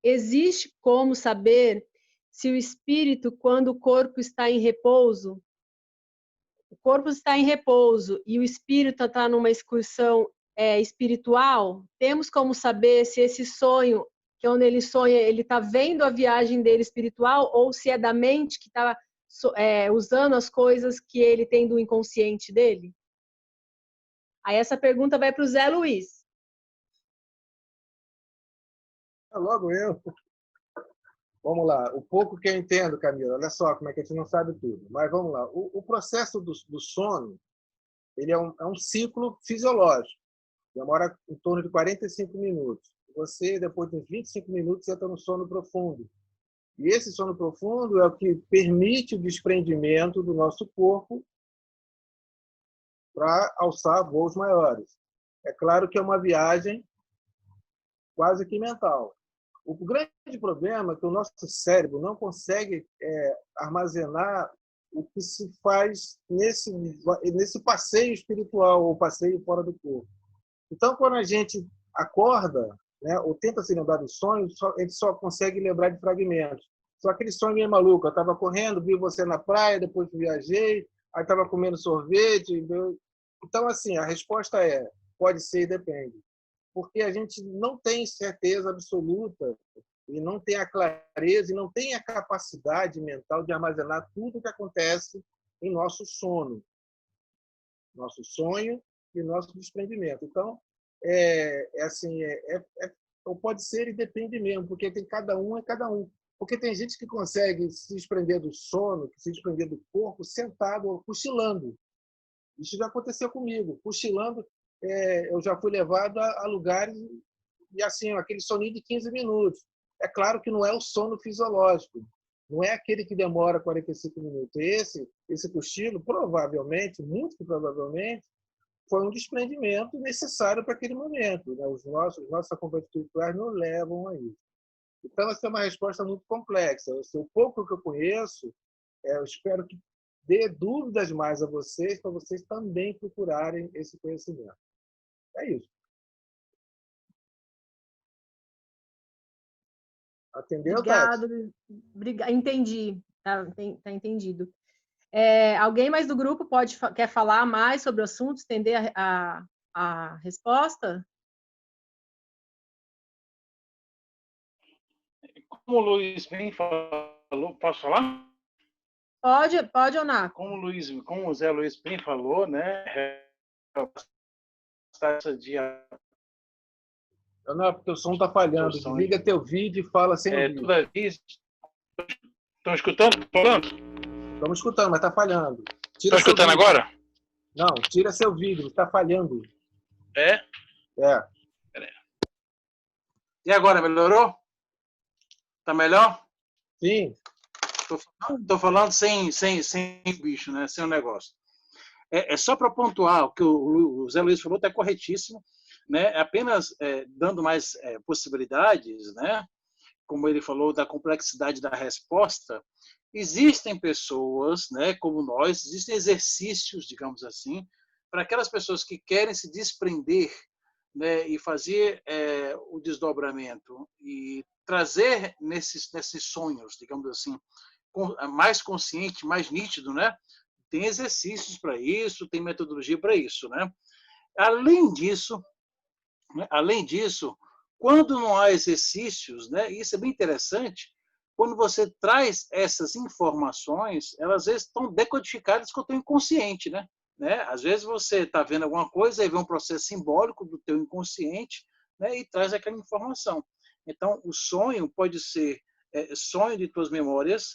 existe como saber se o espírito, quando o corpo está em repouso, o corpo está em repouso e o espírito está numa excursão espiritual? Temos como saber se esse sonho, que é onde ele sonha, ele está vendo a viagem dele espiritual ou se é da mente que está usando as coisas que ele tem do inconsciente dele? Aí essa pergunta vai para o Zé Luiz. Logo eu. Vamos lá. O pouco que eu entendo, Camila, olha só como é que a gente não sabe tudo. Mas vamos lá. O processo do sono, ele é um ciclo fisiológico. Demora em torno de 45 minutos. Você, depois de uns 25 minutos, entra no sono profundo. E esse sono profundo é o que permite o desprendimento do nosso corpo para alçar voos maiores. É claro que é uma viagem quase que mental. O grande problema é que o nosso cérebro não consegue armazenar o que se faz nesse passeio espiritual ou passeio fora do corpo. Então, quando a gente acorda, né, ou tenta se lembrar do sonho, a gente só consegue lembrar de fragmentos. Só aquele sonho meio maluco. Eu estava correndo, vi você na praia, depois viajei, aí estava comendo sorvete. Então, assim, a resposta pode ser e depende. Porque a gente não tem certeza absoluta e não tem a clareza e não tem a capacidade mental de armazenar tudo o que acontece em nosso sono, nosso sonho e nosso desprendimento. Então, ou pode ser e depende mesmo, porque tem cada um é cada um. Porque tem gente que consegue se desprender do sono, se desprender do corpo, sentado ou cochilando. Isso já aconteceu comigo. Cochilando, eu já fui levado a lugares e assim, aquele soninho de 15 minutos. É claro que não é o sono fisiológico, não é aquele que demora 45 minutos. Esse cochilo, provavelmente, muito provavelmente, foi um desprendimento necessário para aquele momento. Né? Os nossos acompanhantes espirituais não levam a isso. Então, essa é uma resposta muito complexa. O pouco que eu conheço, eu espero que dê dúvidas mais a vocês, para vocês também procurarem esse conhecimento. É isso. Atendeu, Tati? Obrigado. Entendi. Tá entendido. Alguém mais do grupo quer falar mais sobre o assunto, estender a resposta? Como o Luiz bem falou, posso falar? Pode, Oná. Como o Zé Luiz bem falou, né? Essa dia. Não, porque o som está falhando. Desliga teu vídeo e fala sem ouvir. Toda vez. Estão escutando? Falando? Estamos escutando, mas está falhando. Estão escutando agora? Não, tira seu vídeo, está falhando. É? É. Peraí. E agora, melhorou? Tá melhor? Sim. Tô falando sem bicho, né? Sem o negócio. Só para pontuar, o que o Zé Luiz falou está corretíssimo, né? Apenas dando mais possibilidades, né? Como ele falou, da complexidade da resposta. Existem pessoas, né, como nós, existem exercícios, digamos assim, para aquelas pessoas que querem se desprender, né, e fazer o desdobramento e trazer nesses sonhos, digamos assim, mais consciente, mais nítido, né? Tem exercícios para isso, tem metodologia para isso, né? Além disso, quando não há exercícios, né? Isso é bem interessante. Quando você traz essas informações, elas às vezes estão decodificadas com o teu inconsciente, né? Às vezes você está vendo alguma coisa e vê um processo simbólico do teu inconsciente, né? E traz aquela informação. Então, o sonho pode ser sonho de tuas memórias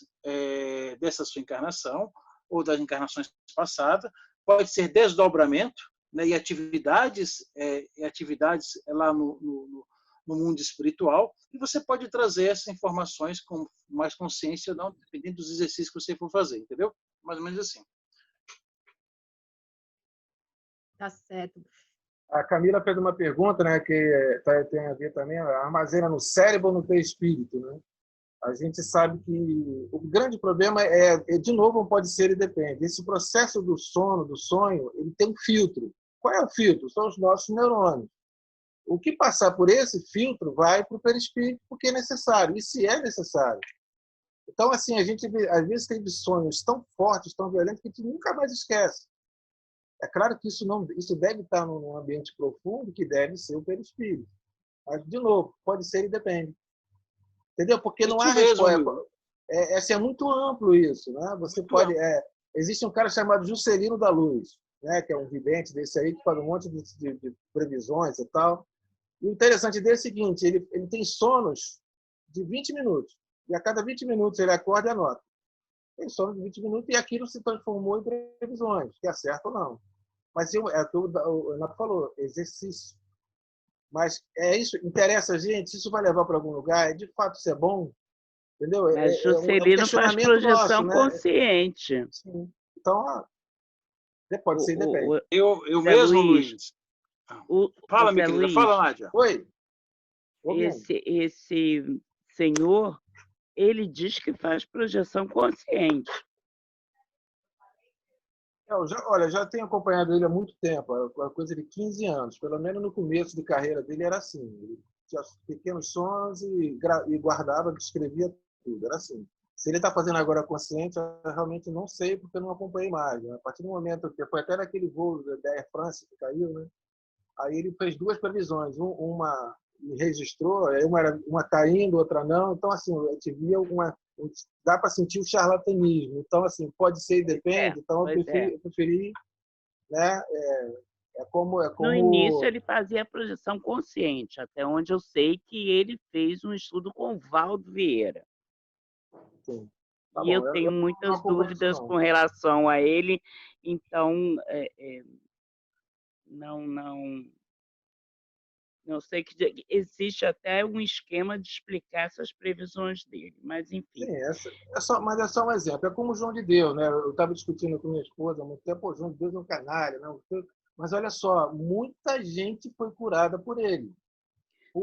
dessa sua encarnação ou das encarnações passadas, pode ser desdobramento, né? E atividades lá no mundo espiritual, e você pode trazer essas informações com mais consciência, não, dependendo dos exercícios que você for fazer, entendeu? Mais ou menos assim. Tá certo. A Camila fez uma pergunta, né, que tem a ver também, armazena no cérebro ou no teu espírito, né? A gente sabe que o grande problema de novo, pode ser e depende. Esse processo do sono, do sonho, ele tem um filtro. Qual é o filtro? São os nossos neurônios. O que passar por esse filtro vai para o perispírito porque é necessário, e se é necessário. Então, assim, a gente às vezes tem sonhos tão fortes, tão violentos, que a gente nunca mais esquece. É claro que isso deve estar num ambiente profundo, que deve ser o perispírito. Mas, de novo, pode ser e depende. Entendeu? Porque não há resposta. É muito amplo isso. Né? Você pode. Existe um cara chamado Juscelino da Luz, né? Que é um vidente desse aí, que faz um monte de previsões e tal. E o interessante dele é o seguinte: ele tem sonos de 20 minutos. E a cada 20 minutos ele acorda e anota. Tem sono de 20 minutos e aquilo se transformou em previsões, que é certo ou não. Mas é o que o Renato falou, exercício. Mas é isso, interessa a gente, se isso vai levar para algum lugar, de fato isso é bom, entendeu? Mas É um Juscelino faz questionamento projeção nosso, né? consciente. Sim. Então, pode ser, depende. Eu Zé mesmo, Luiz. Luiz. Fala, minha querida. Luiz, Fala, Nádia. Oi. Esse senhor, ele diz que faz projeção consciente. Olha, já tenho acompanhado ele há muito tempo, uma coisa de 15 anos. Pelo menos no começo de carreira dele era assim. Ele tinha pequenos sons e guardava, escrevia tudo. Era assim. Se ele está fazendo agora consciente, eu realmente não sei, porque eu não acompanhei mais. Né? A partir do momento que foi até naquele voo da Air France que caiu, né? Aí ele fez duas previsões. Uma registrou, uma era uma caindo, outra não. Então, assim, a gente via dá para sentir o charlatanismo. Então, assim, pode ser e depende. Então, eu preferi, né? É como... No início, ele fazia a projeção consciente, até onde eu sei que ele fez um estudo com o Valdo Vieira. Sim. Tá e bom, eu tenho muitas não dúvidas com relação a ele, então não sei que existe até um esquema de explicar essas previsões dele, mas enfim. Sim, mas é só um exemplo. É como o João de Deus, né? Eu estava discutindo com minha esposa há muito tempo, o João de Deus é um canalha, né? Mas olha só, muita gente foi curada por ele.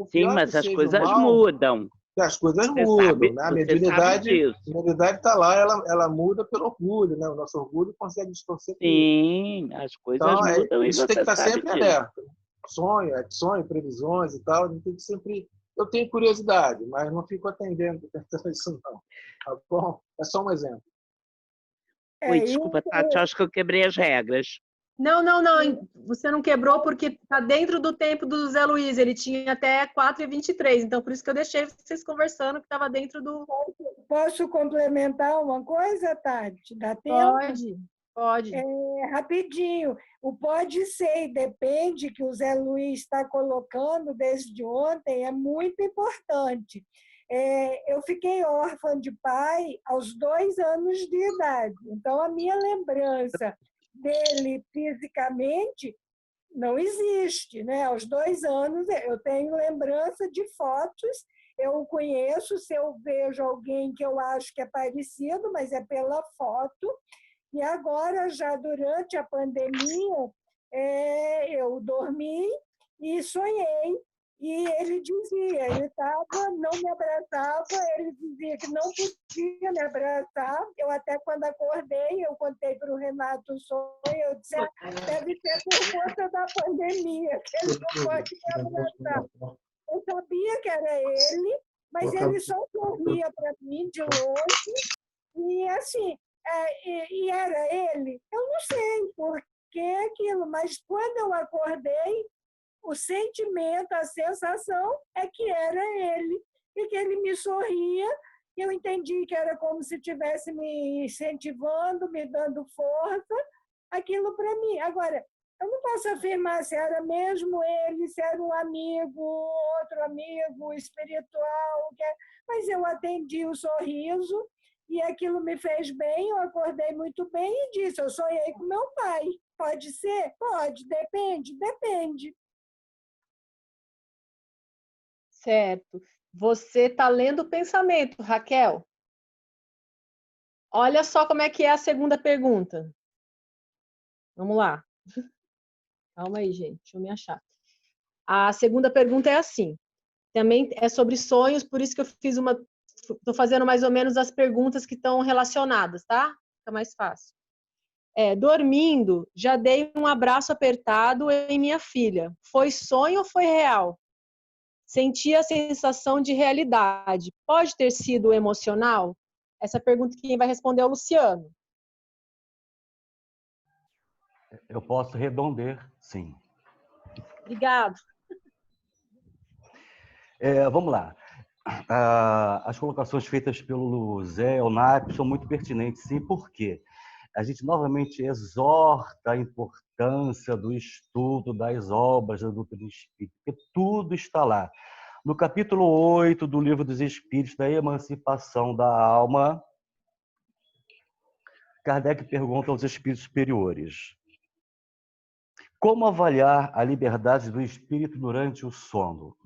Sim, mas as coisas mudam. As coisas mudam, né? A mediunidade está lá, ela muda pelo orgulho, né? O nosso orgulho consegue distorcer tudo. Sim, as coisas mudam e isso você tem que estar sabe sempre disso. aberto. Sonho, previsões e tal, a gente tem que sempre... Eu tenho curiosidade, mas não fico atendendo isso não. Tá bom? É só um exemplo. Oi, desculpa, Tati, acho que eu quebrei as regras. Não, você não quebrou porque está dentro do tempo do Zé Luiz, ele tinha até 4h23, então por isso que eu deixei vocês conversando, que estava dentro do... Posso complementar uma coisa, Tati? Dá tempo? Pode. Rapidinho. O pode ser e depende que o Zé Luiz está colocando desde ontem é muito importante. Eu fiquei órfã de pai aos 2 anos de idade, então a minha lembrança dele fisicamente não existe, né? Aos 2 anos eu tenho lembrança de fotos, eu o conheço, se eu vejo alguém que eu acho que é parecido, mas é pela foto. E agora, já durante a pandemia, eu dormi e sonhei. E ele dizia, ele não me abraçava, ele dizia que não podia me abraçar. Eu até quando acordei, eu contei para o Renato o sonho, eu disse, deve ser por conta da pandemia, que ele não pode me abraçar. Eu sabia que era ele, mas ele só sorria para mim de longe. E assim, e era ele? Eu não sei por que aquilo, mas quando eu acordei, o sentimento, a sensação é que era ele, e que ele me sorria, e eu entendi que era como se estivesse me incentivando, me dando força, aquilo para mim. Agora, eu não posso afirmar se era mesmo ele, se era um amigo, outro amigo espiritual, mas eu atendi o sorriso, e aquilo me fez bem, eu acordei muito bem e disse, eu sonhei com meu pai. Pode ser? Pode, depende. Certo. Você está lendo o pensamento, Raquel. Olha só como é que é a segunda pergunta. Vamos lá. Calma aí, gente. Deixa eu me achar. A segunda pergunta é assim. Também é sobre sonhos, por isso que eu fiz estou fazendo mais ou menos as perguntas que estão relacionadas, tá? Fica mais fácil. dormindo, já dei um abraço apertado em minha filha. Foi sonho ou foi real? Senti a sensação de realidade. Pode ter sido emocional? Essa pergunta quem vai responder é o Luciano. Eu posso responder, sim. Obrigado. Vamos lá. As colocações feitas pelo Zé Elnap são muito pertinentes, sim, porque a gente novamente exorta a importância do estudo das obras da doutrina espírita, porque tudo está lá. No capítulo 8 do Livro dos Espíritos, da Emancipação da Alma, Kardec pergunta aos espíritos superiores: como avaliar a liberdade do espírito durante o sono?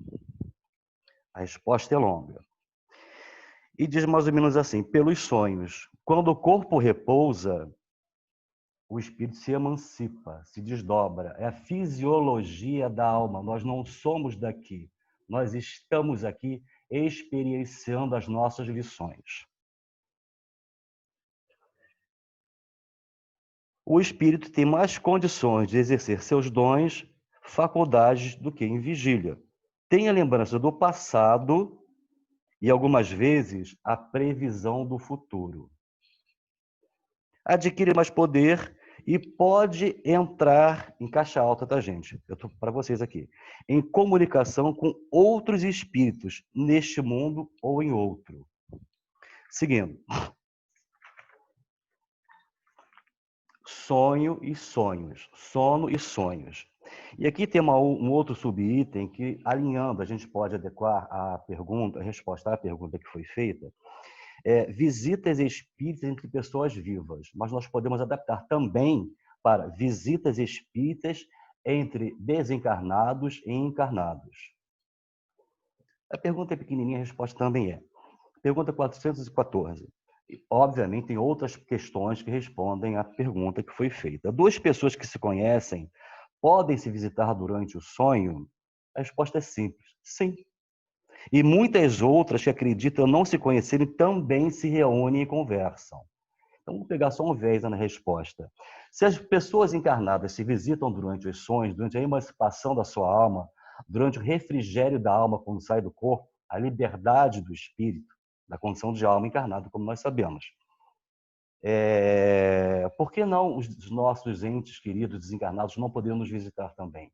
A resposta é longa. E diz mais ou menos assim: pelos sonhos, quando o corpo repousa, o espírito se emancipa, se desdobra. É a fisiologia da alma. Nós não somos daqui. Nós estamos aqui experienciando as nossas lições. O espírito tem mais condições de exercer seus dons, faculdades, do que em vigília. Tem a lembrança do passado e, algumas vezes, a previsão do futuro. Adquire mais poder e pode entrar em caixa alta, tá, gente? Eu estou para vocês aqui. Em comunicação com outros espíritos, neste mundo ou em outro. Seguindo. Sonho e sonhos. Sono e sonhos. E aqui tem um outro subitem que, alinhando, a gente pode adequar a pergunta, a resposta à pergunta que foi feita. Visitas espíritas entre pessoas vivas, mas nós podemos adaptar também para visitas espíritas entre desencarnados e encarnados. A pergunta é pequenininha, a resposta também é. Pergunta 414. Obviamente, tem outras questões que respondem à pergunta que foi feita. Duas pessoas que se conhecem podem se visitar durante o sonho? A resposta é simples, sim. E muitas outras que acreditam não se conhecerem também se reúnem e conversam. Então, vou pegar só um viés na resposta. Se as pessoas encarnadas se visitam durante os sonhos, durante a emancipação da sua alma, durante o refrigério da alma quando sai do corpo, a liberdade do espírito, da condição de alma encarnada, como nós sabemos. Por que não os nossos entes queridos desencarnados não poderiam nos visitar também?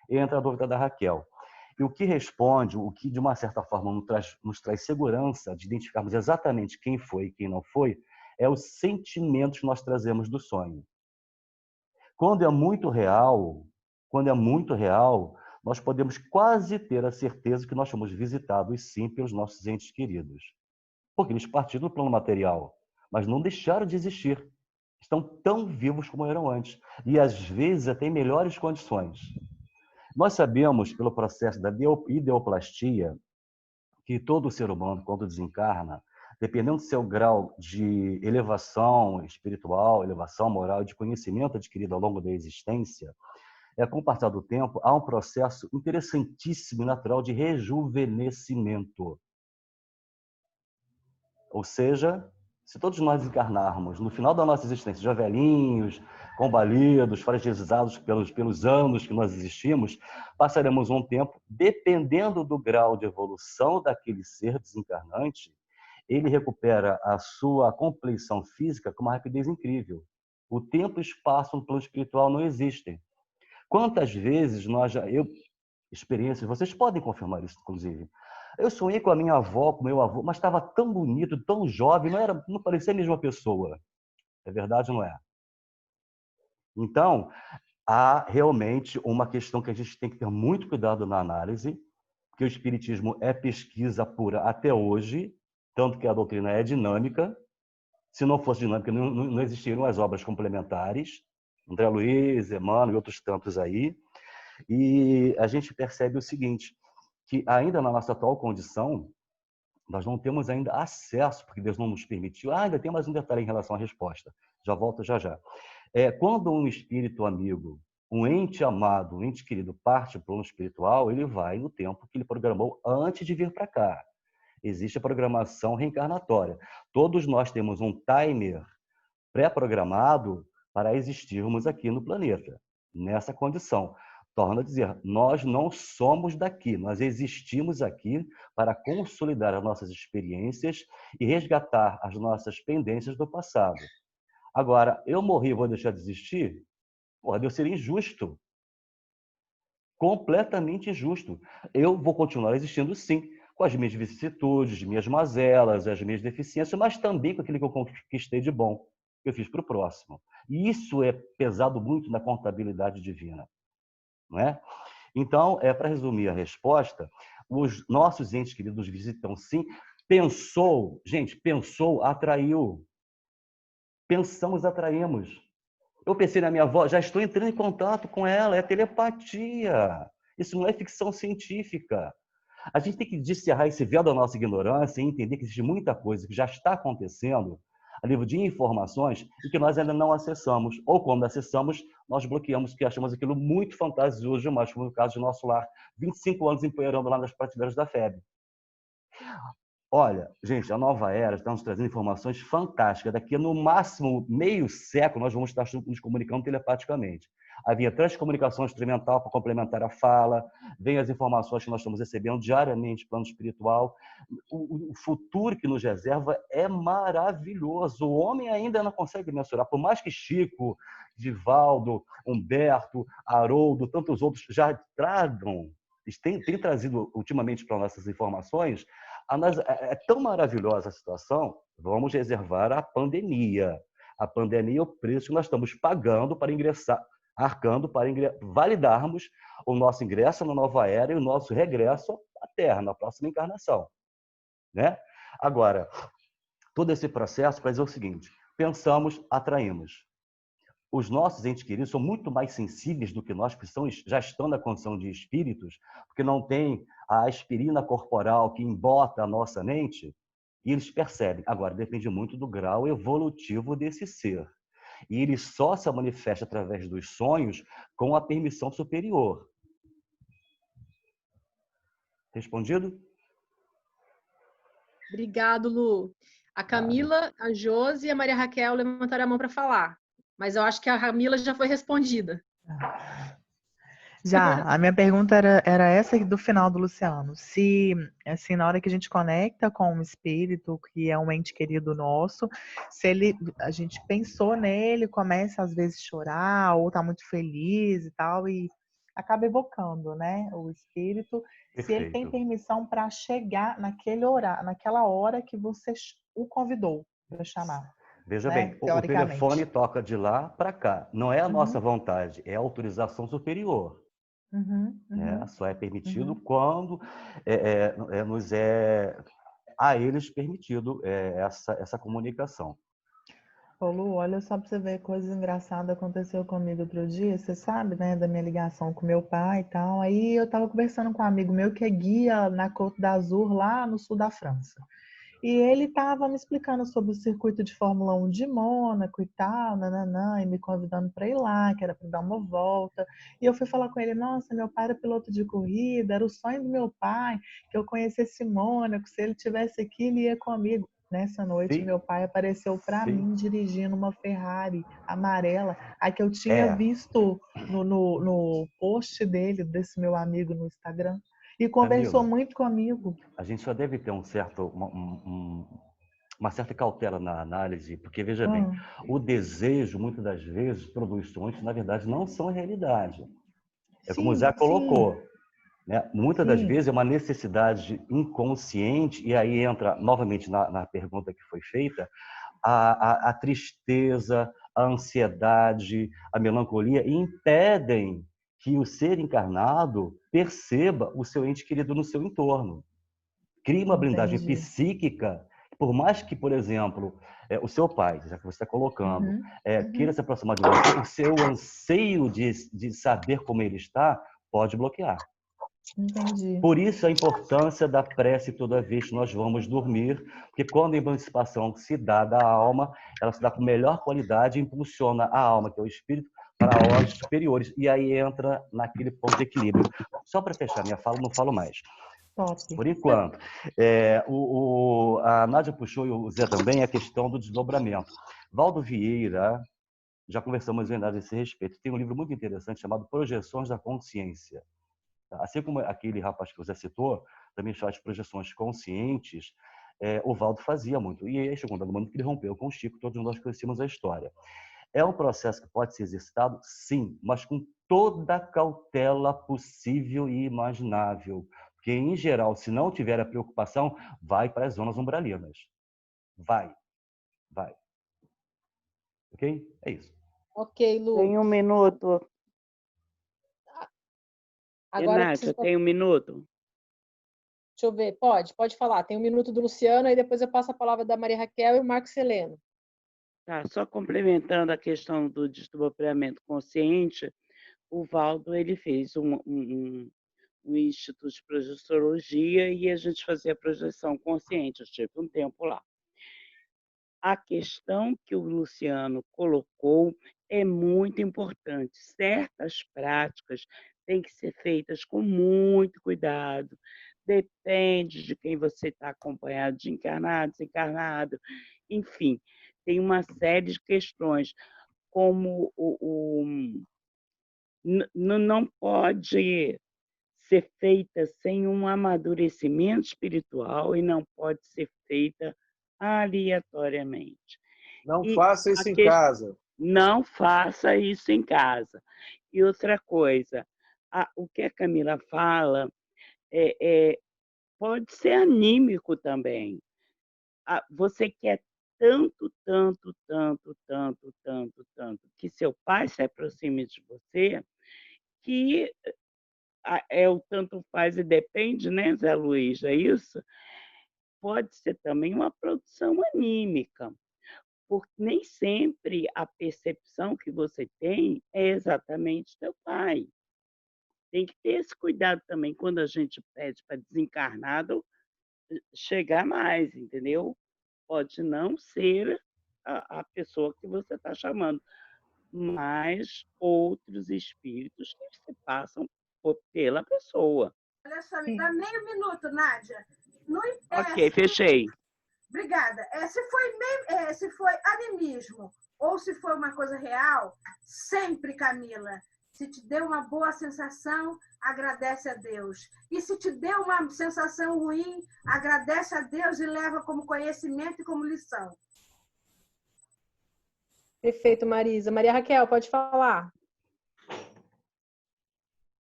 Entra a dúvida da Raquel. E o que responde, o que de uma certa forma nos traz segurança de identificarmos exatamente quem foi e quem não foi, é o sentimento que nós trazemos do sonho. Quando é muito real, nós podemos quase ter a certeza que nós fomos visitados sim pelos nossos entes queridos. Porque eles partiram do plano material, mas não deixaram de existir. Estão tão vivos como eram antes. E às vezes até em melhores condições. Nós sabemos, pelo processo da ideoplastia, que todo ser humano, quando desencarna, dependendo do seu grau de elevação espiritual, elevação moral e de conhecimento adquirido ao longo da existência, com o passar do tempo, há um processo interessantíssimo e natural de rejuvenescimento. Ou seja, se todos nós encarnarmos no final da nossa existência, já velhinhos, combalidos, fragilizados pelos anos que nós existimos, passaremos um tempo, dependendo do grau de evolução daquele ser desencarnante, ele recupera a sua compleição física com uma rapidez incrível. O tempo e o espaço no plano espiritual não existem. Quantas vezes experiências, vocês podem confirmar isso, inclusive. Eu sonhei com a minha avó, com o meu avô, mas estava tão bonito, tão jovem, não parecia a mesma pessoa. É verdade ou não é? Então, há realmente uma questão que a gente tem que ter muito cuidado na análise, porque o espiritismo é pesquisa pura até hoje, tanto que a doutrina é dinâmica. Se não fosse dinâmica, não existiriam as obras complementares, André Luiz, Emmanuel e outros tantos aí. E a gente percebe o seguinte, que ainda na nossa atual condição, nós não temos ainda acesso, porque Deus não nos permitiu. Ainda tem mais um detalhe em relação à resposta. Já volto já já. Quando um espírito amigo, um ente amado, um ente querido parte para o plano espiritual, ele vai no tempo que ele programou antes de vir para cá. Existe a programação reencarnatória. Todos nós temos um timer pré-programado para existirmos aqui no planeta, nessa condição. Torno a dizer, nós não somos daqui, nós existimos aqui para consolidar as nossas experiências e resgatar as nossas pendências do passado. Agora, eu morri e vou deixar de existir? Porra, Deus, seria injusto. Completamente injusto. Eu vou continuar existindo, sim, com as minhas vicissitudes, minhas mazelas, as minhas deficiências, mas também com aquilo que eu conquistei de bom, que eu fiz para o próximo. E isso é pesado muito na contabilidade divina, não é? Então, para resumir a resposta, os nossos entes queridos visitam, sim. Pensou, gente, pensou, atraiu. Pensamos, atraímos. Eu pensei na minha avó, já estou entrando em contato com ela, é telepatia. Isso não é ficção científica. A gente tem que descerrar esse véu da nossa ignorância e entender que existe muita coisa que já está acontecendo a nível de informações e que nós ainda não acessamos. Ou quando acessamos, nós bloqueamos, porque achamos aquilo muito fantasioso demais, como no caso do nosso lar, 25 anos empoeirando lá nas prateleiras da FEB. Olha, gente, a nova era está nos trazendo informações fantásticas. Daqui a, no máximo, meio século, nós vamos estar nos comunicando telepaticamente. Havia transcomunicação instrumental para complementar a fala, vem as informações que nós estamos recebendo diariamente, plano espiritual. O futuro que nos reserva é maravilhoso. O homem ainda não consegue mensurar. Por mais que Chico, Divaldo, Humberto, Haroldo, tantos outros já tragam, têm trazido ultimamente para nossas informações, é tão maravilhosa a situação, vamos reservar a pandemia. A pandemia é o preço que nós estamos pagando para ingressar, arcando para validarmos o nosso ingresso na nova era e o nosso regresso à Terra, na próxima encarnação. Né? Agora, todo esse processo para dizer o seguinte, pensamos, atraímos. Os nossos entes queridos são muito mais sensíveis do que nós, porque já estão na condição de espíritos, porque não tem a aspirina corporal que embota a nossa mente, e eles percebem. Agora, depende muito do grau evolutivo desse ser. E ele só se manifesta através dos sonhos com a permissão superior. Respondido? Obrigado, Lu. A Camila, a Josi e a Maria Raquel levantaram a mão para falar. Mas eu acho que a Camila já foi respondida. Já, a minha pergunta era essa do final do Luciano. Se, assim, na hora que a gente conecta com um espírito que é um ente querido nosso, se a gente pensou nele, começa às vezes a chorar, ou tá muito feliz e tal, e acaba evocando, né, o espírito, Perfeito. Se ele tem permissão para chegar naquele horário, naquela hora que você o convidou para chamar. Veja né? bem, o telefone toca de lá para cá. Não é a nossa vontade, é a autorização superior. Só é permitido quando nos é a eles permitido essa comunicação. Ô Lu, olha só para você ver, coisa engraçada aconteceu comigo outro dia, você sabe, né, da minha ligação com meu pai e tal. Aí eu estava conversando com um amigo meu que é guia na Côte d'Azur, lá no sul da França. E ele estava me explicando sobre o circuito de Fórmula 1 de Mônaco e tal, nananã, e me convidando para ir lá, que era para dar uma volta. E eu fui falar com ele, nossa, meu pai era piloto de corrida, era o sonho do meu pai que eu conhecesse Mônaco, se ele tivesse aqui, ele ia comigo. Nessa noite, meu pai apareceu para mim dirigindo uma Ferrari amarela, a que eu tinha visto no post dele, desse meu amigo no Instagram. E conversou Camila, muito comigo. A gente só deve ter uma certa cautela na análise, porque, veja bem, o desejo, muitas das vezes, produz sonhos que, na verdade, não são realidade. É como o Zé colocou. Né? Muitas das vezes é uma necessidade inconsciente, e aí entra, novamente, na pergunta que foi feita, a tristeza, a ansiedade, a melancolia impedem que o ser encarnado perceba o seu ente querido no seu entorno. Cria uma blindagem psíquica, por mais que, por exemplo, o seu pai, já que você está colocando, queira se aproximar de você, o seu anseio de saber como ele está pode bloquear. Entendi. Por isso a importância da prece toda vez que nós vamos dormir, porque quando a emancipação se dá da alma, ela se dá com melhor qualidade e impulsiona a alma, que é o espírito, para horas superiores. E aí entra naquele ponto de equilíbrio. Só para fechar minha fala, não falo mais. Top. Por enquanto. A Nádia puxou, e o Zé também, a questão do desdobramento. Valdo Vieira, Já conversamos em a esse respeito. Tem um livro muito interessante chamado Projeções da Consciência. Assim como aquele rapaz que você citou, também faz projeções conscientes, o Valdo fazia muito. E aí chegou um momento que ele rompeu com o Chico, todos nós conhecemos a história. É um processo que pode ser exercitado? Sim, mas com toda a cautela possível e imaginável. Porque, em geral, se não tiver a preocupação, vai para as zonas umbralinas. Vai. Ok? É isso. Ok, Lu. Tem um minuto. Agora Nádia, tem um minuto? Deixa eu ver, pode falar. Tem um minuto do Luciano, e depois eu passo a palavra da Maria Raquel e o Marcos Heleno. Tá, só complementando a questão do desdobramento consciente, o Valdo ele fez um instituto de projeciologia e a gente fazia projeção consciente, eu tive um tempo lá. A questão que o Luciano colocou é muito importante. Certas práticas têm que ser feitas com muito cuidado. Depende de quem você está acompanhado, de encarnado, desencarnado, enfim, tem uma série de questões, como não pode ser feita sem um amadurecimento espiritual e não pode ser feita aleatoriamente. Não faça isso em casa. Não faça isso em casa. E outra coisa, o que a Camila fala pode ser anímico também. Você quer tanto que seu pai se aproxime de você, que o tanto faz e depende, né, Zé Luiz? É isso? Pode ser também uma produção anímica, porque nem sempre a percepção que você tem é exatamente teu pai. Tem que ter esse cuidado também quando a gente pede para desencarnado chegar mais, entendeu? Pode não ser a pessoa que você está chamando, mas outros espíritos que se passam pela pessoa. Olha só, me dá meio minuto, Nádia. Ok, fechei. Obrigada. Se foi animismo ou se foi uma coisa real, sempre, Camila, se te deu uma boa sensação, agradece a Deus. E se te deu uma sensação ruim, agradece a Deus e leva como conhecimento e como lição. Perfeito, Marisa. Maria Raquel, pode falar.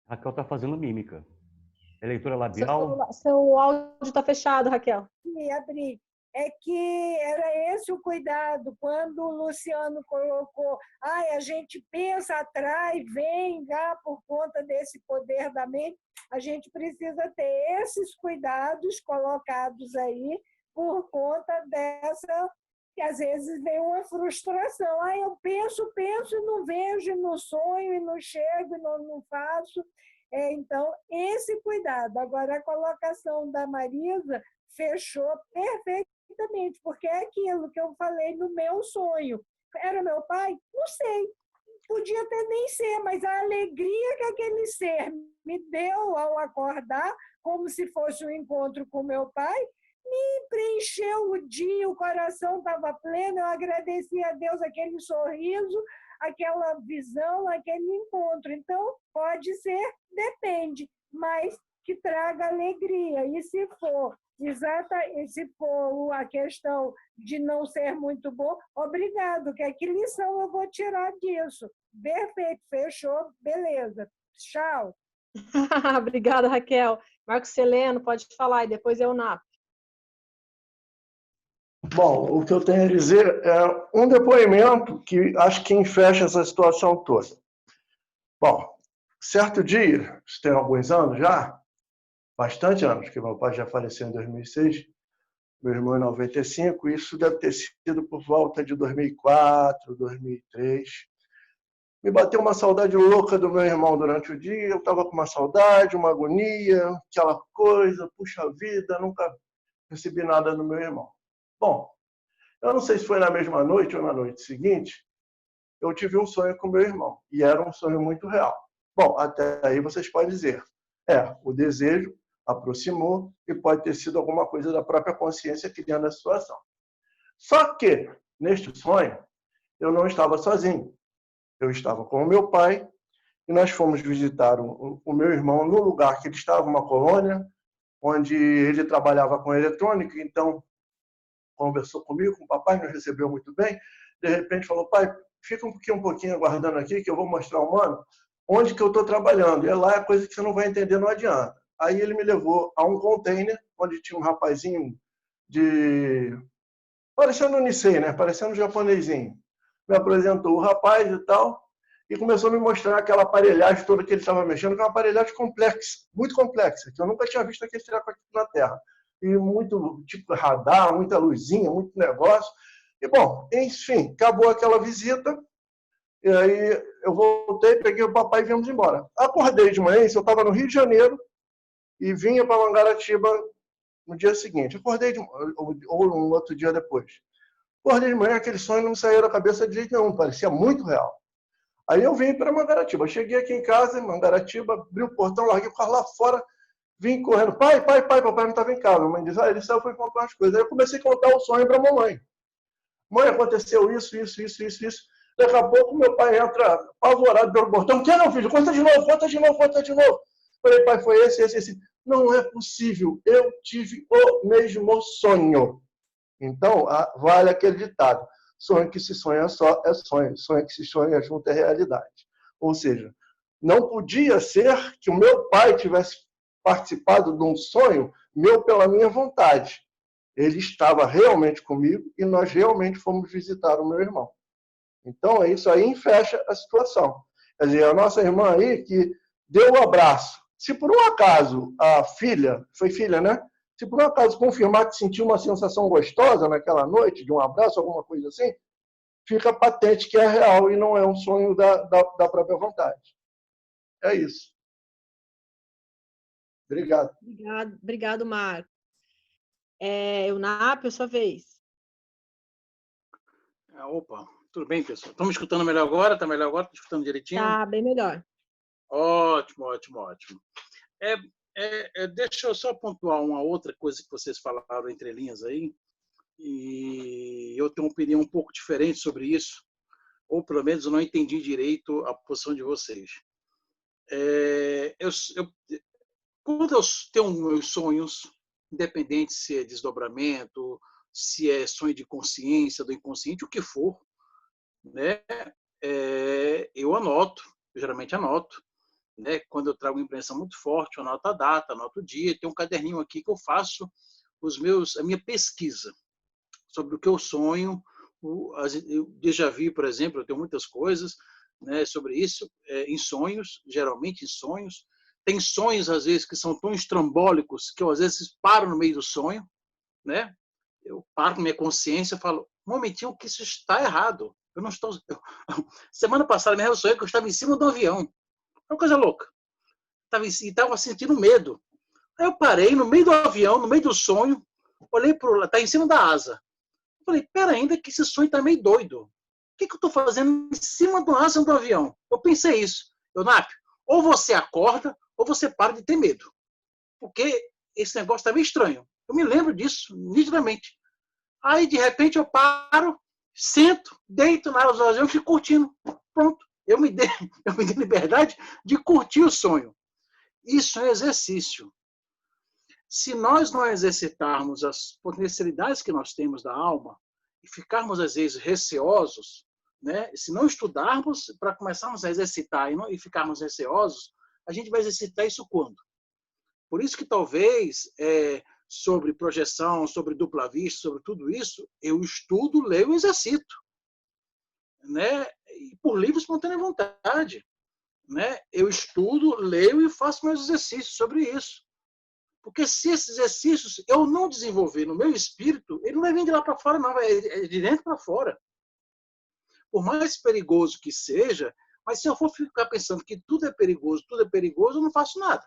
Raquel está fazendo mímica. É leitura labial? Seu áudio está fechado, Raquel. Sim, abri. É que era esse o cuidado, quando o Luciano colocou, a gente pensa, atrai, vem já por conta desse poder da mente, a gente precisa ter esses cuidados colocados aí por conta dessa, que às vezes vem uma frustração. Eu penso e não vejo, e não sonho, e não chego, e não faço. Então, esse cuidado. Agora, a colocação da Marisa fechou perfeitamente, porque é aquilo que eu falei no meu sonho. Era meu pai? Não sei. Podia até nem ser, mas a alegria que aquele ser me deu ao acordar, como se fosse um encontro com meu pai, me preencheu o dia, o coração estava pleno, eu agradeci a Deus aquele sorriso, aquela visão, aquele encontro. Então, pode ser, depende, mas que traga alegria. E se for a questão de não ser muito bom, obrigado, que lição eu vou tirar disso? Perfeito, fechou, beleza. Tchau. Obrigada, Raquel. Marcos Heleno, pode falar, e depois eu, Nath. Bom, o que eu tenho a dizer é um depoimento que acho que fecha essa situação toda. Bom, certo dia, isso tem alguns anos já, bastante anos, porque meu pai já faleceu em 2006, meu irmão em 95, isso deve ter sido por volta de 2004, 2003. Me bateu uma saudade louca do meu irmão durante o dia, eu estava com uma saudade, uma agonia, aquela coisa, puxa vida, nunca recebi nada do meu irmão. Bom, eu não sei se foi na mesma noite ou na noite seguinte, eu tive um sonho com meu irmão, e era um sonho muito real. Bom, até aí vocês podem dizer, o desejo aproximou e pode ter sido alguma coisa da própria consciência criando a situação. Só que, neste sonho, eu não estava sozinho. Eu estava com o meu pai e nós fomos visitar o meu irmão no lugar que ele estava, uma colônia, onde ele trabalhava com eletrônica, então conversou comigo, com o papai, nos recebeu muito bem. De repente falou, pai, fica um pouquinho aguardando aqui, que eu vou mostrar ao mano onde que eu estou trabalhando. E lá é coisa que você não vai entender, não adianta. Aí ele me levou a um container, onde tinha um rapazinho parecendo um Nisei, né? Parecendo um japonesinho. Me apresentou o rapaz e tal, e começou a me mostrar aquela aparelhagem toda que ele estava mexendo, que é uma aparelhagem complexa, muito complexa, que eu nunca tinha visto aquele treco aqui na Terra. E muito, tipo, radar, muita luzinha, muito negócio. E, bom, enfim, acabou aquela visita, e aí eu voltei, peguei o papai e viemos embora. Acordei de manhã, eu estava no Rio de Janeiro, e vinha para Mangaratiba no dia seguinte. Acordei, ou um outro dia depois. Acordei de manhã, aquele sonho não me saía da cabeça de jeito nenhum, parecia muito real. Aí eu vim para Mangaratiba. Cheguei aqui em casa, em Mangaratiba, abri o portão, larguei o carro lá fora, vim correndo. Pai, papai não estava em casa. A mãe disse, ele saiu, foi comprar umas coisas. Aí eu comecei a contar o sonho para a mamãe. Mãe, aconteceu isso. Daqui a pouco meu pai entra apavorado pelo portão. Que não, filho? Conta de novo. Falei, pai, foi esse. Não é possível. Eu tive o mesmo sonho. Então, vale aquele ditado. Sonho que se sonha só é sonho. Sonho que se sonha junto é realidade. Ou seja, não podia ser que o meu pai tivesse participado de um sonho meu pela minha vontade. Ele estava realmente comigo e nós realmente fomos visitar o meu irmão. Então, isso aí fecha a situação. Quer dizer, a nossa irmã aí que deu o abraço. Se por um acaso a filha, foi filha, né? Se por um acaso confirmar que sentiu uma sensação gostosa naquela noite, de um abraço, alguma coisa assim, fica patente que é real e não é um sonho da própria vontade. É isso. Obrigado. Obrigado, Marco. Eunápio, sua vez. Opa, tudo bem, pessoal? Estão me escutando melhor agora? Está melhor agora? Estão escutando direitinho? Tá bem melhor. Ótimo. Deixa eu só pontuar uma outra coisa que vocês falaram entre linhas aí, e eu tenho uma opinião um pouco diferente sobre isso, ou pelo menos eu não entendi direito a posição de vocês. Quando eu tenho meus sonhos, independente se é desdobramento, se é sonho de consciência, do inconsciente, o que for, né? Eu geralmente anoto, né? Quando eu trago uma impressão muito forte, eu anoto a data, anoto o dia, tem um caderninho aqui que eu faço a minha pesquisa sobre o que eu sonho, o déjà vu, por exemplo, eu tenho muitas coisas, né, sobre isso, em sonhos, geralmente em sonhos. Tem sonhos, às vezes, que são tão estrambólicos que eu, às vezes, paro no meio do sonho, né? Eu paro com minha consciência e falo, um momentinho, que isso está errado. Eu não estou... Semana passada, mesmo, eu sonhei que eu estava em cima do avião. É uma coisa louca. Estava sentindo medo. Aí eu parei no meio do avião, no meio do sonho, olhei para o lado, está em cima da asa. Eu falei, pera, ainda que esse sonho está meio doido. O que eu estou fazendo em cima da asa do avião? Eu pensei isso. Eunápio, ou você acorda, ou você para de ter medo. Porque esse negócio está meio estranho. Eu me lembro disso, nitidamente. Aí, de repente, eu paro, sento, deito na asa do avião e fico curtindo. Pronto. Eu me dei liberdade de curtir o sonho. Isso é exercício. Se nós não exercitarmos as potencialidades que nós temos da alma e ficarmos, às vezes, receosos, né? Se não estudarmos para começarmos a exercitar e ficarmos receosos, a gente vai exercitar isso quando? Por isso que talvez sobre projeção, sobre dupla vista, sobre tudo isso, eu estudo, leio e exercito. Né? E por livre e espontânea vontade. Né? Eu estudo, leio e faço meus exercícios sobre isso. Porque se esses exercícios eu não desenvolver no meu espírito, ele não vai vir de lá para fora, não, é de dentro para fora. Por mais perigoso que seja, mas se eu for ficar pensando que tudo é perigoso, eu não faço nada.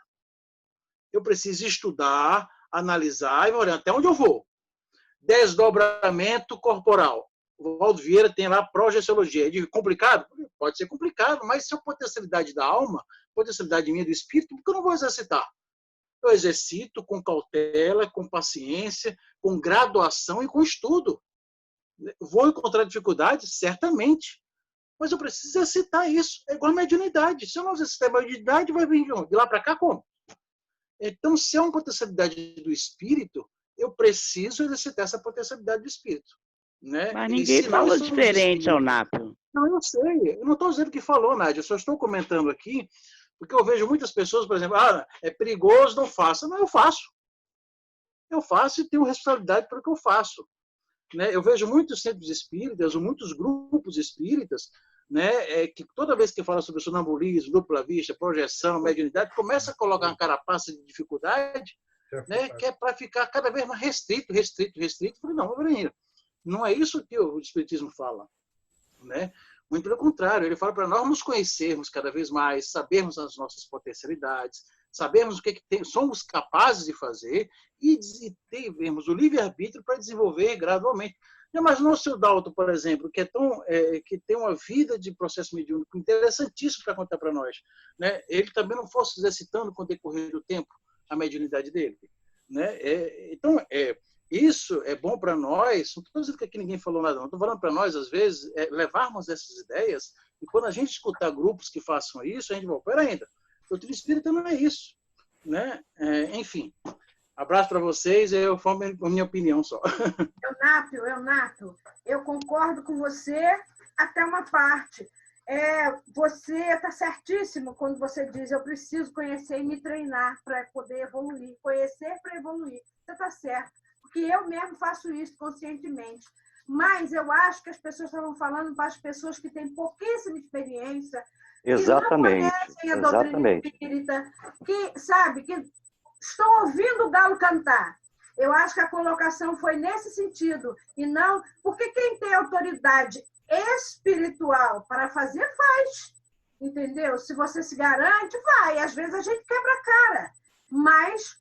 Eu preciso estudar, analisar e olhar até onde eu vou. Desdobramento corporal. O Valdo Vieira tem lá projeciologia. É complicado? Pode ser complicado, mas se é a potencialidade da alma, potencialidade minha do espírito, por que eu não vou exercitar? Eu exercito com cautela, com paciência, com graduação e com estudo. Vou encontrar dificuldades? Certamente. Mas eu preciso exercitar isso. É igual a mediunidade. Se eu não exercitar a mediunidade, vai vir de lá para cá como? Então, se é uma potencialidade do espírito, eu preciso exercitar essa potencialidade do espírito. Né? Mas ninguém falou diferente, Eunápio. Não, eu sei. Eu não estou dizendo que falou, Nádia. Eu só estou comentando aqui, porque eu vejo muitas pessoas, por exemplo, é perigoso, não faça. Não, eu faço. Eu faço e tenho responsabilidade pelo que eu faço. Né? Eu vejo muitos centros espíritas, ou muitos grupos espíritas, né, que toda vez que fala sobre sonambulismo, dupla vista, projeção, mediunidade, começa a colocar uma carapaça de dificuldade, né, que é para ficar cada vez mais restrito. Falei, não, não é isso que o Espiritismo fala. Né? Muito pelo contrário, ele fala para nós nos conhecermos cada vez mais, sabermos as nossas potencialidades, sabermos o que somos capazes de fazer e termos o livre-arbítrio para desenvolver gradualmente. Mas o seu Dalton, por exemplo, que tem uma vida de processo mediúnico interessantíssimo para contar para nós, né? Ele também não fosse exercitando com o decorrer do tempo a mediunidade dele. Né? Então, isso é bom para nós, não estou dizendo que aqui ninguém falou nada, não estou falando para nós, às vezes, levarmos essas ideias e quando a gente escutar grupos que façam isso, a gente vai, pera ainda, o doutrina espírita não é isso. Né? Enfim, abraço para vocês, eu falo a minha opinião só. Eunápio, eu concordo com você até uma parte. Você está certíssimo quando você diz eu preciso conhecer e me treinar para poder evoluir, conhecer para evoluir. Você está certo, porque eu mesmo faço isso conscientemente. Mas eu acho que as pessoas estavam falando para as pessoas que têm pouquíssima experiência, exatamente, que não conhecem a doutrina espírita, que estão ouvindo o galo cantar. Eu acho que a colocação foi nesse sentido, e não porque quem tem autoridade espiritual para fazer, faz. Entendeu? Se você se garante, vai. Às vezes a gente quebra a cara, mas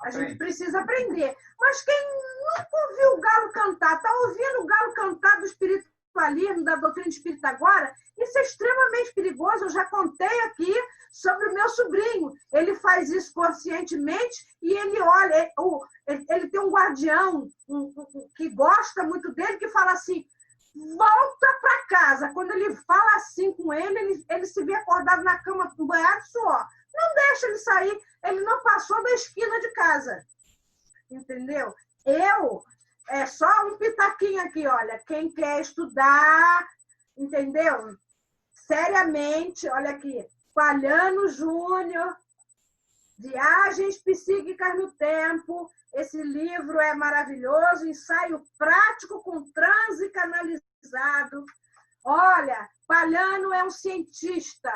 a gente precisa aprender. Mas quem nunca ouviu o galo cantar, está ouvindo o galo cantar do espiritualismo, da doutrina espírita agora, isso é extremamente perigoso. Eu já contei aqui sobre o meu sobrinho. Ele faz isso conscientemente e ele olha, ele tem um guardião que gosta muito dele, que fala assim, volta para casa. Quando ele fala assim com ele se vê acordado na cama, banhado de suor. Não deixa ele sair, ele não passou da esquina de casa. Entendeu? É só um pitaquinho aqui, olha, quem quer estudar, entendeu? Seriamente, olha aqui, Palhano Júnior, Viagens Psíquicas no Tempo, esse livro é maravilhoso, ensaio prático com transe canalizado. Olha, Palhano é um cientista,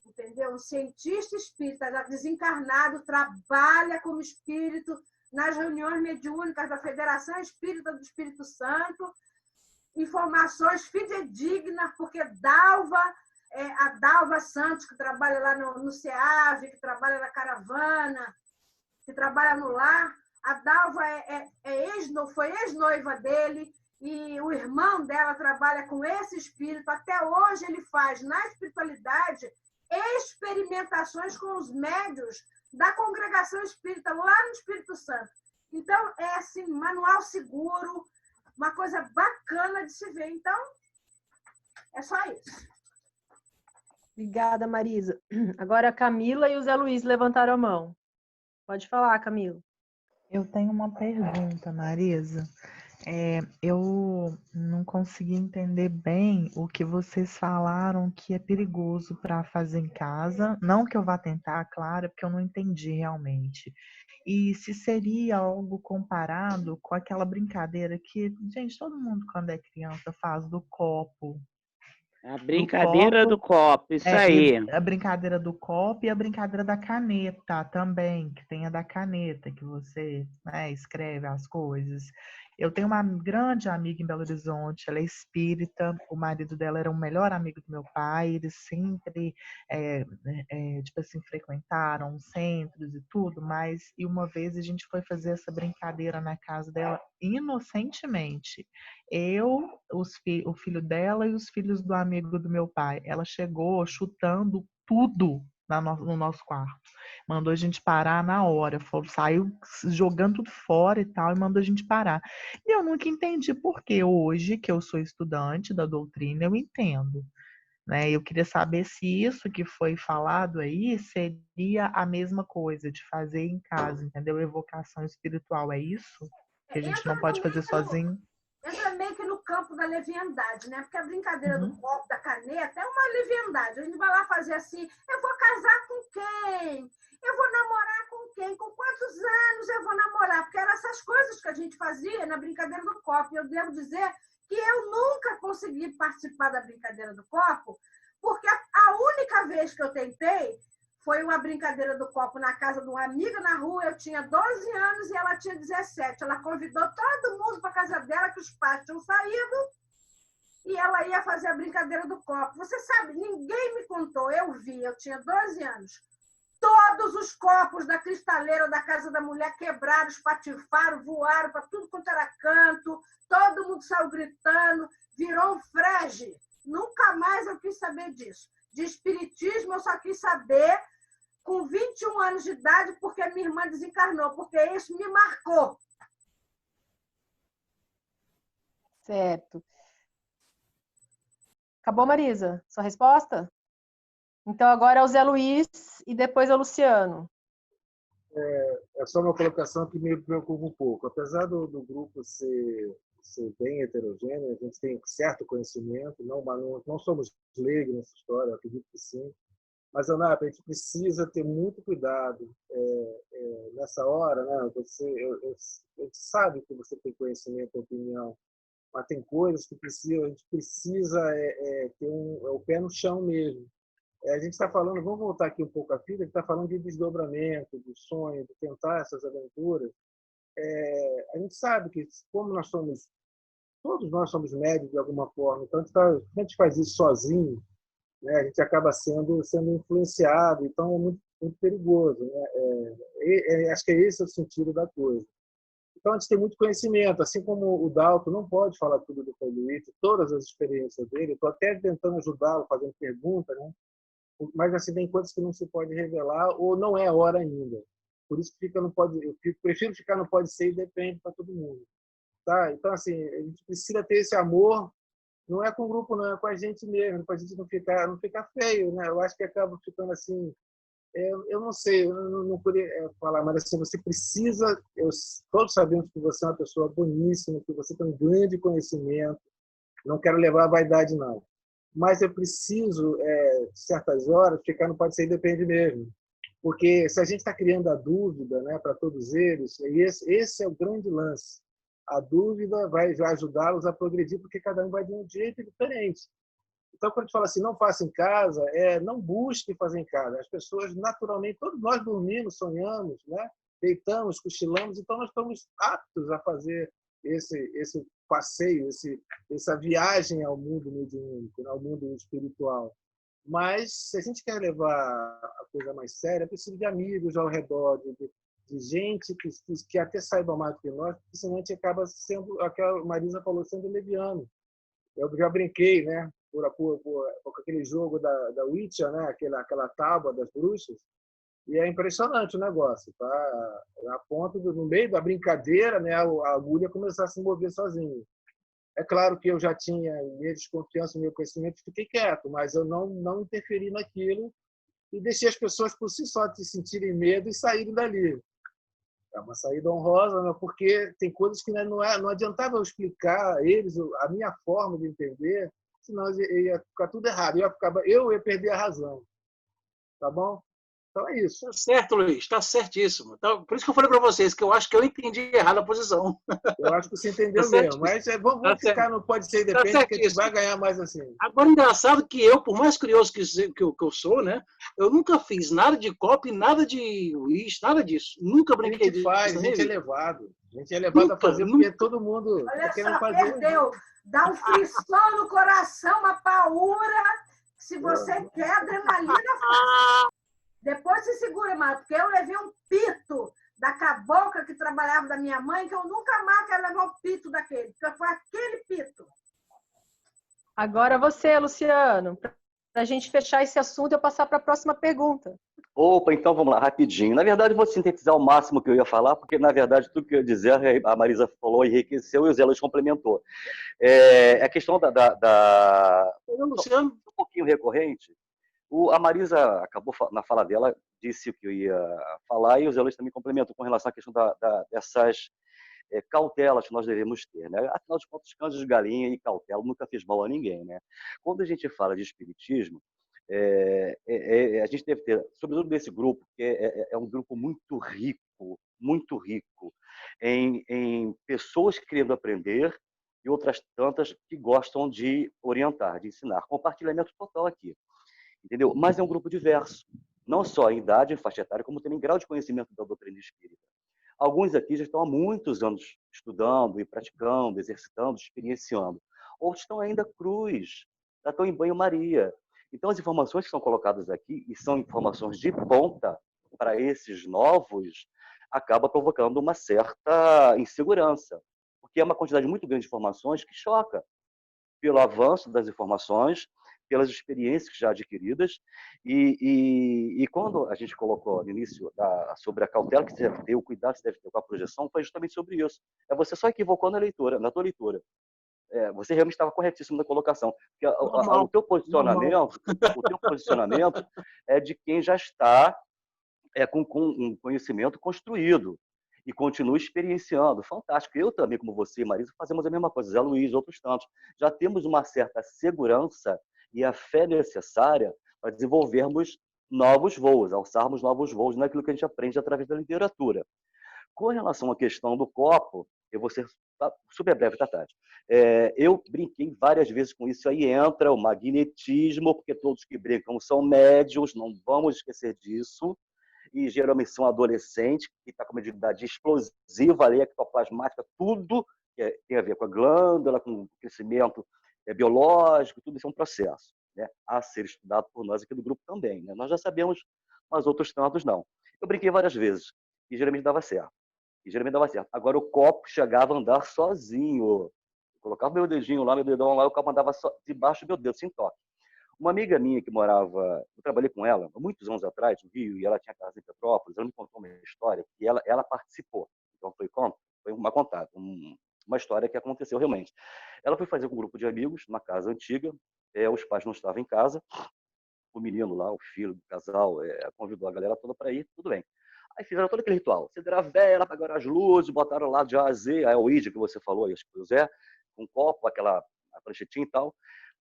entendeu? Um cientista espírita, desencarnado, trabalha como espírito nas reuniões mediúnicas da Federação Espírita do Espírito Santo, informações fidedignas, porque a Dalva Santos, que trabalha lá no CEAV, que trabalha na Caravana, que trabalha no Lar, a Dalva foi ex-noiva dele, e o irmão dela trabalha com esse espírito. Até hoje ele faz, na espiritualidade, experimentações com os médios da congregação espírita, lá no Espírito Santo. Então, é assim, manual seguro, uma coisa bacana de se ver. Então, é só isso. Obrigada, Marisa. Agora a Camila e o Zé Luiz levantaram a mão. Pode falar, Camila. Eu tenho uma pergunta, Marisa. Eu não consegui entender bem o que vocês falaram que é perigoso para fazer em casa. Não que eu vá tentar, claro, porque eu não entendi realmente. E se seria algo comparado com aquela brincadeira que, gente, todo mundo quando é criança faz do copo. A brincadeira do copo, isso aí. A brincadeira do copo e a brincadeira da caneta também, que tem a da caneta, que você, né, escreve as coisas. Eu tenho uma grande amiga em Belo Horizonte, ela é espírita, o marido dela era o melhor amigo do meu pai, eles sempre, tipo assim, frequentaram centros e tudo, e uma vez a gente foi fazer essa brincadeira na casa dela inocentemente. O filho dela e os filhos do amigo do meu pai. Ela chegou chutando tudo no nosso quarto. Mandou a gente parar na hora. Saiu jogando tudo fora e tal, e mandou a gente parar. E eu nunca entendi por que hoje, que eu sou estudante da doutrina, eu entendo. né? Eu queria saber se isso que foi falado aí seria a mesma coisa de fazer em casa, entendeu? Evocação espiritual, é isso? Que a gente não pode fazer sozinho? Entra meio que no campo da leviandade, né? Porque a brincadeira do copo, da caneta, é uma leviandade. A gente vai lá fazer assim, eu vou casar com quem? Eu vou namorar com quem? Com quantos anos eu vou namorar? Porque eram essas coisas que a gente fazia na brincadeira do copo. Eu devo dizer que eu nunca consegui participar da brincadeira do copo, porque a única vez que eu tentei foi uma brincadeira do copo na casa de uma amiga na rua. Eu tinha 12 anos e ela tinha 17. Ela convidou todo mundo para a casa dela, que os pais tinham saído, e ela ia fazer a brincadeira do copo. Você sabe, ninguém me contou, eu vi, eu tinha 12 anos. Todos os copos da cristaleira da casa da mulher quebraram, espatifaram, voaram para tudo quanto era canto, todo mundo saiu gritando, virou um frege. Nunca mais eu quis saber disso. De espiritismo eu só quis saber com 21 anos de idade, porque minha irmã desencarnou, porque isso me marcou. Certo. Acabou, Marisa? Sua resposta? Então, agora é o Zé Luiz e depois é o Luciano. É só uma colocação que me preocupa um pouco. Apesar do grupo ser bem heterogêneo, a gente tem certo conhecimento, não somos leigos nessa história, eu acredito que sim. Mas, Anapa, a gente precisa ter muito cuidado nessa hora, né? A gente sabe que você tem conhecimento, opinião, mas tem coisas que a gente precisa ter o pé no chão mesmo. A gente está falando, vamos voltar aqui um pouco à fita, a gente está falando de desdobramento, de sonho, de tentar essas aventuras. A gente sabe que, como todos nós somos médios de alguma forma, então a gente faz isso sozinho, né? A gente acaba sendo influenciado, então é muito, muito perigoso, né? Acho que esse é o sentido da coisa. Então a gente tem muito conhecimento, assim como o Dalton não pode falar tudo do Pai Luiz, todas as experiências dele, estou até tentando ajudá-lo, fazendo pergunta, né? Mas assim, tem coisas que não se pode revelar ou não é a hora ainda. Por isso que prefiro ficar no pode ser e depende para todo mundo. Tá? Então, assim, a gente precisa ter esse amor, não é com o grupo, não, é com a gente mesmo, para a gente não ficar feio, né? Eu acho que acaba ficando assim, eu não sei, eu não poderia falar, mas assim, você precisa, todos sabemos que você é uma pessoa boníssima, que você tem um grande conhecimento, não quero levar a vaidade, não. Mas eu preciso, certas horas, ficar no pode ser e depende mesmo. Porque se a gente está criando a dúvida, né, para todos eles, esse é o grande lance. A dúvida vai ajudá-los a progredir, porque cada um vai de um jeito diferente. Então, quando a gente fala assim, não faça em casa, não busque fazer em casa. As pessoas, naturalmente, todos nós dormimos, sonhamos, né? Deitamos, cochilamos, então nós estamos aptos a fazer esse passeio, essa viagem ao mundo mediúnico, ao mundo espiritual. Mas, se a gente quer levar a coisa mais séria, precisa de amigos ao redor, de gente que até saiba mais do que nós, porque senão a gente acaba sendo, aquela a Marisa falou, sendo leviano. Eu já brinquei, né, por aquele jogo da Witcher, né, aquela tábua das bruxas, e é impressionante o negócio, tá? A ponto no meio da brincadeira, né, a agulha começar a se mover sozinha. É claro que eu já tinha minha desconfiança, meu conhecimento, fiquei quieto, mas eu não interferi naquilo e deixei as pessoas por si só se sentirem medo e saírem dali. É uma saída honrosa, né? Porque tem coisas que não adiantava eu explicar a eles a minha forma de entender, senão ia ficar tudo errado. Eu ia perder a razão. Tá bom? Então é isso. Tá certo, Luiz. Está certíssimo. Então, por isso que eu falei para vocês que eu acho que eu entendi errado a posição. Eu acho que você entendeu mesmo. Mas vamos ficar no pode ser e depende, que a gente vai ganhar mais assim. Agora, engraçado que eu, por mais curioso que eu sou, né? Eu nunca fiz nada de copy, nada de Luiz, nada disso. Nunca brinquei disso. A gente é levado. A gente é levado a fazer porque todo mundo está querendo fazer. Perdeu. Dá um frição no coração, uma paura. Se você quer adrenalina, depois se segura, mano, porque eu levei um pito da cabocla que trabalhava da minha mãe, que eu nunca mais quero levar um pito daquele, porque foi aquele pito. Agora você, Luciano, para a gente fechar esse assunto, eu passar para a próxima pergunta. Opa, então vamos lá, rapidinho. Na verdade, eu vou sintetizar o máximo que eu ia falar, porque, na verdade, tudo que eu ia dizer, a Marisa falou, enriqueceu e o Zé Luiz complementou. A questão Luciano, um pouquinho recorrente, a Marisa acabou, na fala dela, disse o que eu ia falar, e o Zé Luiz também complementou com relação à questão dessas cautelas que nós devemos ter, né? Afinal de contas, cães de galinha e cautela nunca fez mal a ninguém, né? Quando a gente fala de espiritismo, a gente deve ter, sobretudo desse grupo, que é um grupo muito rico em pessoas querendo aprender e outras tantas que gostam de orientar, de ensinar. Compartilhamento total aqui, entendeu? Mas é um grupo diverso, não só em idade, em faixa etária, como também em grau de conhecimento da doutrina espírita. Alguns aqui já estão há muitos anos estudando e praticando, exercitando, experienciando. Outros estão ainda cruz, já estão em banho-maria. Então, as informações que são colocadas aqui, e são informações de ponta para esses novos, acaba provocando uma certa insegurança, porque é uma quantidade muito grande de informações que choca pelo avanço das informações, pelas experiências já adquiridas, e quando a gente colocou no início sobre a cautela que você deve ter, o cuidado que você deve ter com a projeção, foi justamente sobre isso. Você só equivocou na tua leitura. Você realmente estava corretíssimo na colocação. Porque o teu posicionamento é de quem já está com um conhecimento construído e continua experienciando. Fantástico. Eu também, como você, Marisa, fazemos a mesma coisa. Zé Luiz, outros tantos. Já temos uma certa segurança e a fé necessária para desenvolvermos novos voos, alçarmos novos voos naquilo que a gente aprende através da literatura. Com relação à questão do copo, eu vou ser super breve, tá, Tati? Eu brinquei várias vezes com isso. Aí entra o magnetismo, porque todos que brincam são médios, não vamos esquecer disso. E geralmente são adolescentes, que está com uma atividade explosiva, ali, ectoplasmática, tudo que tem a ver com a glândula, com o crescimento biológico, tudo isso é um processo, né, a ser estudado por nós aqui do grupo também. Né? Nós já sabemos, mas outros tantos não. Eu brinquei várias vezes, e geralmente dava certo. Agora o copo chegava a andar sozinho. Eu colocava meu dedinho lá, meu dedão lá, e o copo andava debaixo do meu dedo, sem toque. Uma amiga minha que morava, eu trabalhei com ela há muitos anos atrás, no Rio, e ela tinha casa em Petrópolis, ela me contou uma história que ela participou. Então foi uma história que aconteceu realmente. Ela foi fazer com um grupo de amigos, numa casa antiga, os pais não estavam em casa, o menino lá, o filho do casal, convidou a galera toda para ir, tudo bem. Aí fizeram todo aquele ritual. Acenderam a vela, apagaram as luzes, botaram lá de A a Z, a Ouija que você falou, acho que o Zé, com um copo, a pranchetinha e tal.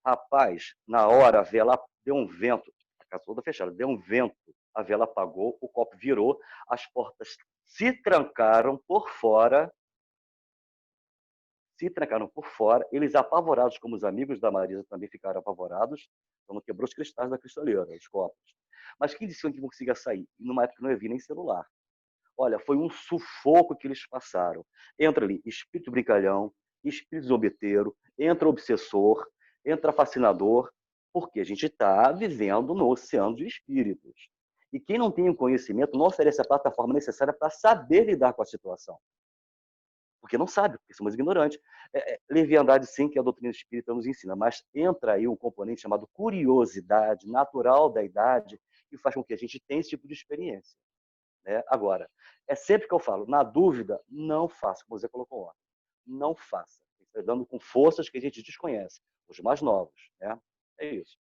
Rapaz, na hora a vela deu um vento, a casa toda fechada, deu um vento, a vela apagou, o copo virou, as portas se trancaram por fora, eles apavorados, como os amigos da Marisa também ficaram apavorados, então não quebrou os cristais da cristaleira, os copos. Mas quem disse que não conseguia sair? E numa época não havia nem celular. Olha, foi um sufoco que eles passaram. Entra ali espírito brincalhão, espírito zombeteiro, entra obsessor, entra fascinador, porque a gente está vivendo no oceano de espíritos. E quem não tem o conhecimento não oferece a plataforma necessária para saber lidar com a situação. Porque não sabe, porque somos ignorantes. Leviandade, sim, que a doutrina espírita nos ensina, mas entra aí um componente chamado curiosidade, natural da idade, que faz com que a gente tenha esse tipo de experiência. Né? Agora, é sempre que eu falo, na dúvida, não faça, como você colocou ontem. Não faça. Está dando com forças que a gente desconhece, os mais novos. Né? É isso.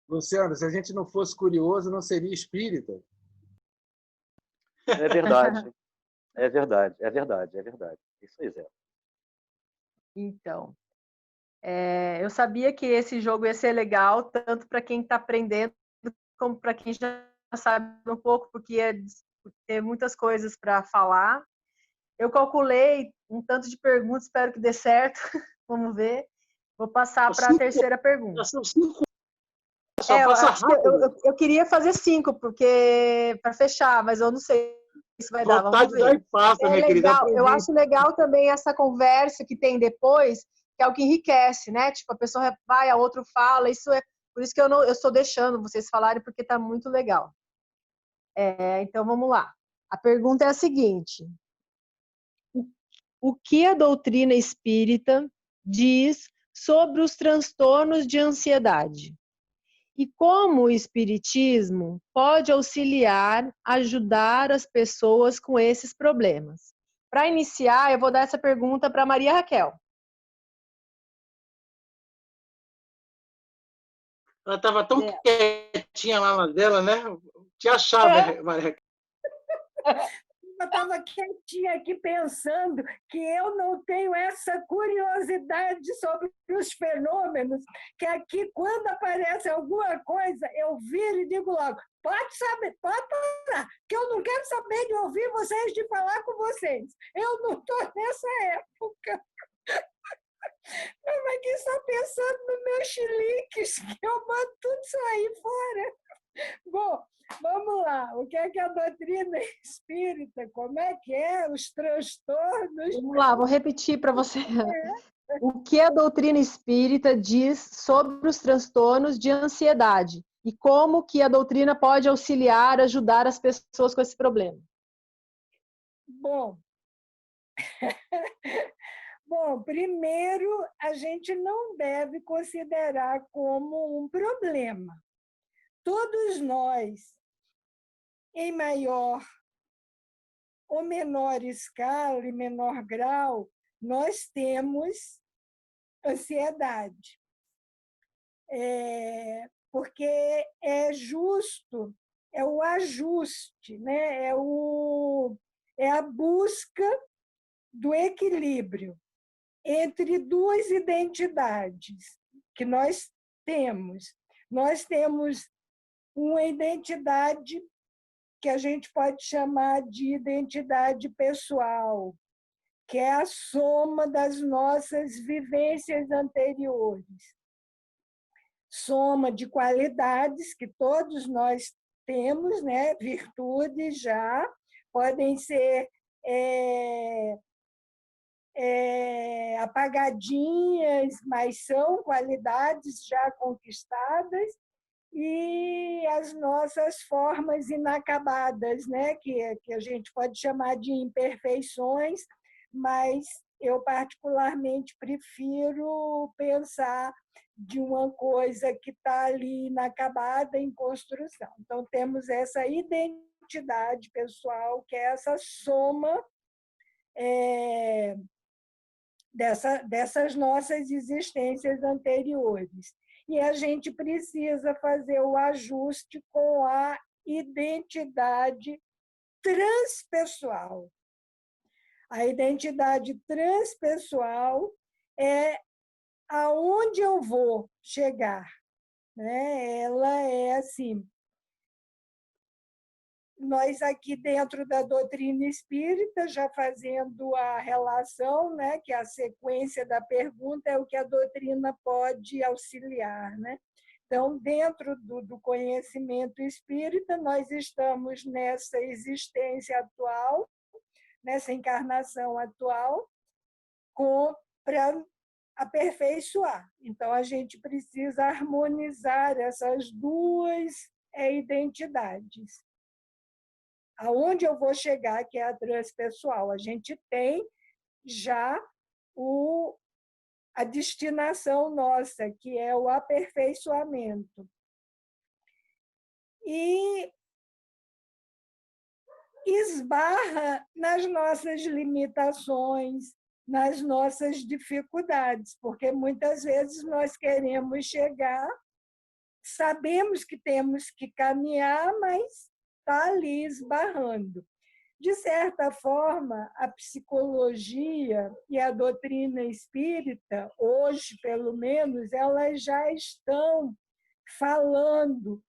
Luciano, se a gente não fosse curioso, não seria espírita. É verdade. É verdade. Isso aí, Zé. Então, eu sabia que esse jogo ia ser legal, tanto para quem está aprendendo, como para quem já sabe um pouco, porque ia ter muitas coisas para falar. Eu calculei um tanto de perguntas, espero que dê certo. Vamos ver. Vou passar para a terceira pergunta. São 5. Só passa rápido. Eu queria fazer 5, porque para fechar, mas eu não sei se vai dar. Vamos ver. Passa, minha querida, legal. Eu acho legal também essa conversa que tem depois, que é o que enriquece, né? Tipo, a pessoa vai, a outra fala. Por isso que eu estou deixando vocês falarem, porque está muito legal. Então, vamos lá. A pergunta é a seguinte: o que a doutrina espírita diz sobre os transtornos de ansiedade? E como o Espiritismo pode auxiliar, ajudar as pessoas com esses problemas? Para iniciar, eu vou dar essa pergunta para Maria Raquel. Ela estava tão quietinha lá na dela, né? Te achava, Maria Raquel. Eu estava quietinha aqui pensando que eu não tenho essa curiosidade sobre os fenômenos, que aqui, quando aparece alguma coisa, eu viro e digo logo, pode saber, pode parar, que eu não quero saber de ouvir vocês, de falar com vocês. Eu não estou nessa época. Eu aqui só pensando nos meus chiliques, que eu mando tudo sair fora. Bom, vamos lá. O que é a doutrina espírita? Como é que é? Os transtornos. Vamos lá, vou repetir para você. O que a doutrina espírita diz sobre os transtornos de ansiedade e como que a doutrina pode auxiliar, ajudar as pessoas com esse problema? Bom, bom, primeiro, a gente não deve considerar como um problema. Todos nós, em maior ou menor escala e menor grau, nós temos ansiedade. Porque é justo, é o ajuste, né? É a busca do equilíbrio entre duas identidades que nós temos. Nós temos uma identidade que a gente pode chamar de identidade pessoal, que é a soma das nossas vivências anteriores. Soma de qualidades que todos nós temos, né? Virtudes já, podem ser apagadinhas, mas são qualidades já conquistadas, e as nossas formas inacabadas, né? que a gente pode chamar de imperfeições, mas eu particularmente prefiro pensar de uma coisa que está ali inacabada, em construção. Então, temos essa identidade pessoal, que é essa soma dessas nossas existências anteriores. E a gente precisa fazer o ajuste com a identidade transpessoal. A identidade transpessoal é aonde eu vou chegar, né? Ela é assim. Nós aqui dentro da doutrina espírita, já fazendo a relação, né, que a sequência da pergunta é o que a doutrina pode auxiliar, né? Então, dentro do conhecimento espírita, nós estamos nessa existência atual, nessa encarnação atual, para aperfeiçoar. Então, a gente precisa harmonizar essas duas identidades. Aonde eu vou chegar, que é a transpessoal? A gente tem já a destinação nossa, que é o aperfeiçoamento. E esbarra nas nossas limitações, nas nossas dificuldades, porque muitas vezes nós queremos chegar, sabemos que temos que caminhar, mas está ali esbarrando. De certa forma, a psicologia e a doutrina espírita, hoje, pelo menos, elas já estão falando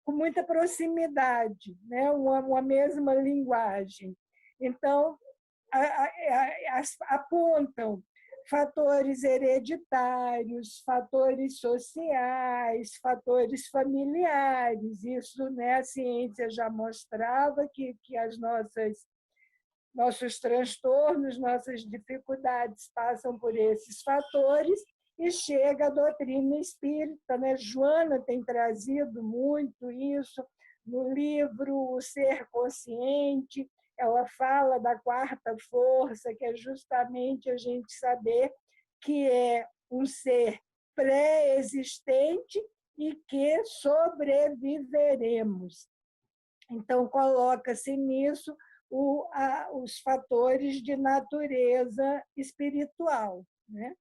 com muita proximidade, né? uma mesma linguagem. Então, apontam fatores hereditários, fatores sociais, fatores familiares. Isso, né, a ciência já mostrava que nossos transtornos, nossas dificuldades passam por esses fatores, e chega a doutrina espírita, né? Joana tem trazido muito isso no livro O Ser Consciente. Ela fala da quarta força, que é justamente a gente saber que é um ser pré-existente e que sobreviveremos. Então, coloca-se nisso os fatores de natureza espiritual, né?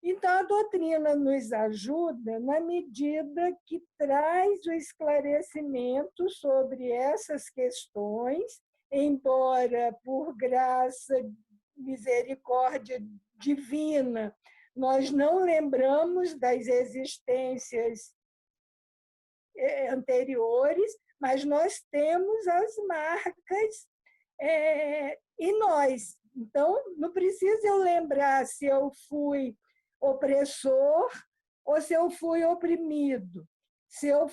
Então, a doutrina nos ajuda na medida que traz o esclarecimento sobre essas questões, embora, por graça, misericórdia divina, nós não lembramos das existências anteriores, mas nós temos as marcas em nós. Então, não precisa eu lembrar se eu fui opressor ou se eu fui oprimido, se eu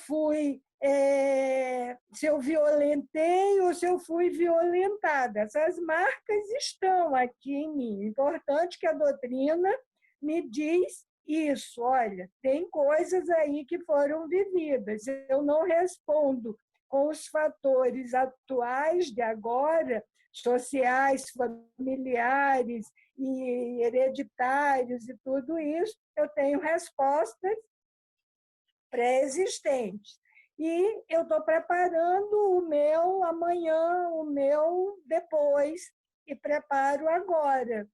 violentei ou se eu fui violentada. Essas marcas estão aqui em mim. Importante que a doutrina me diz isso. Olha, tem coisas aí que foram vividas. Eu não respondo com os fatores atuais de agora, sociais, familiares e hereditários e tudo isso, eu tenho respostas pré-existentes. E eu estou preparando o meu amanhã, o meu depois, e preparo agora.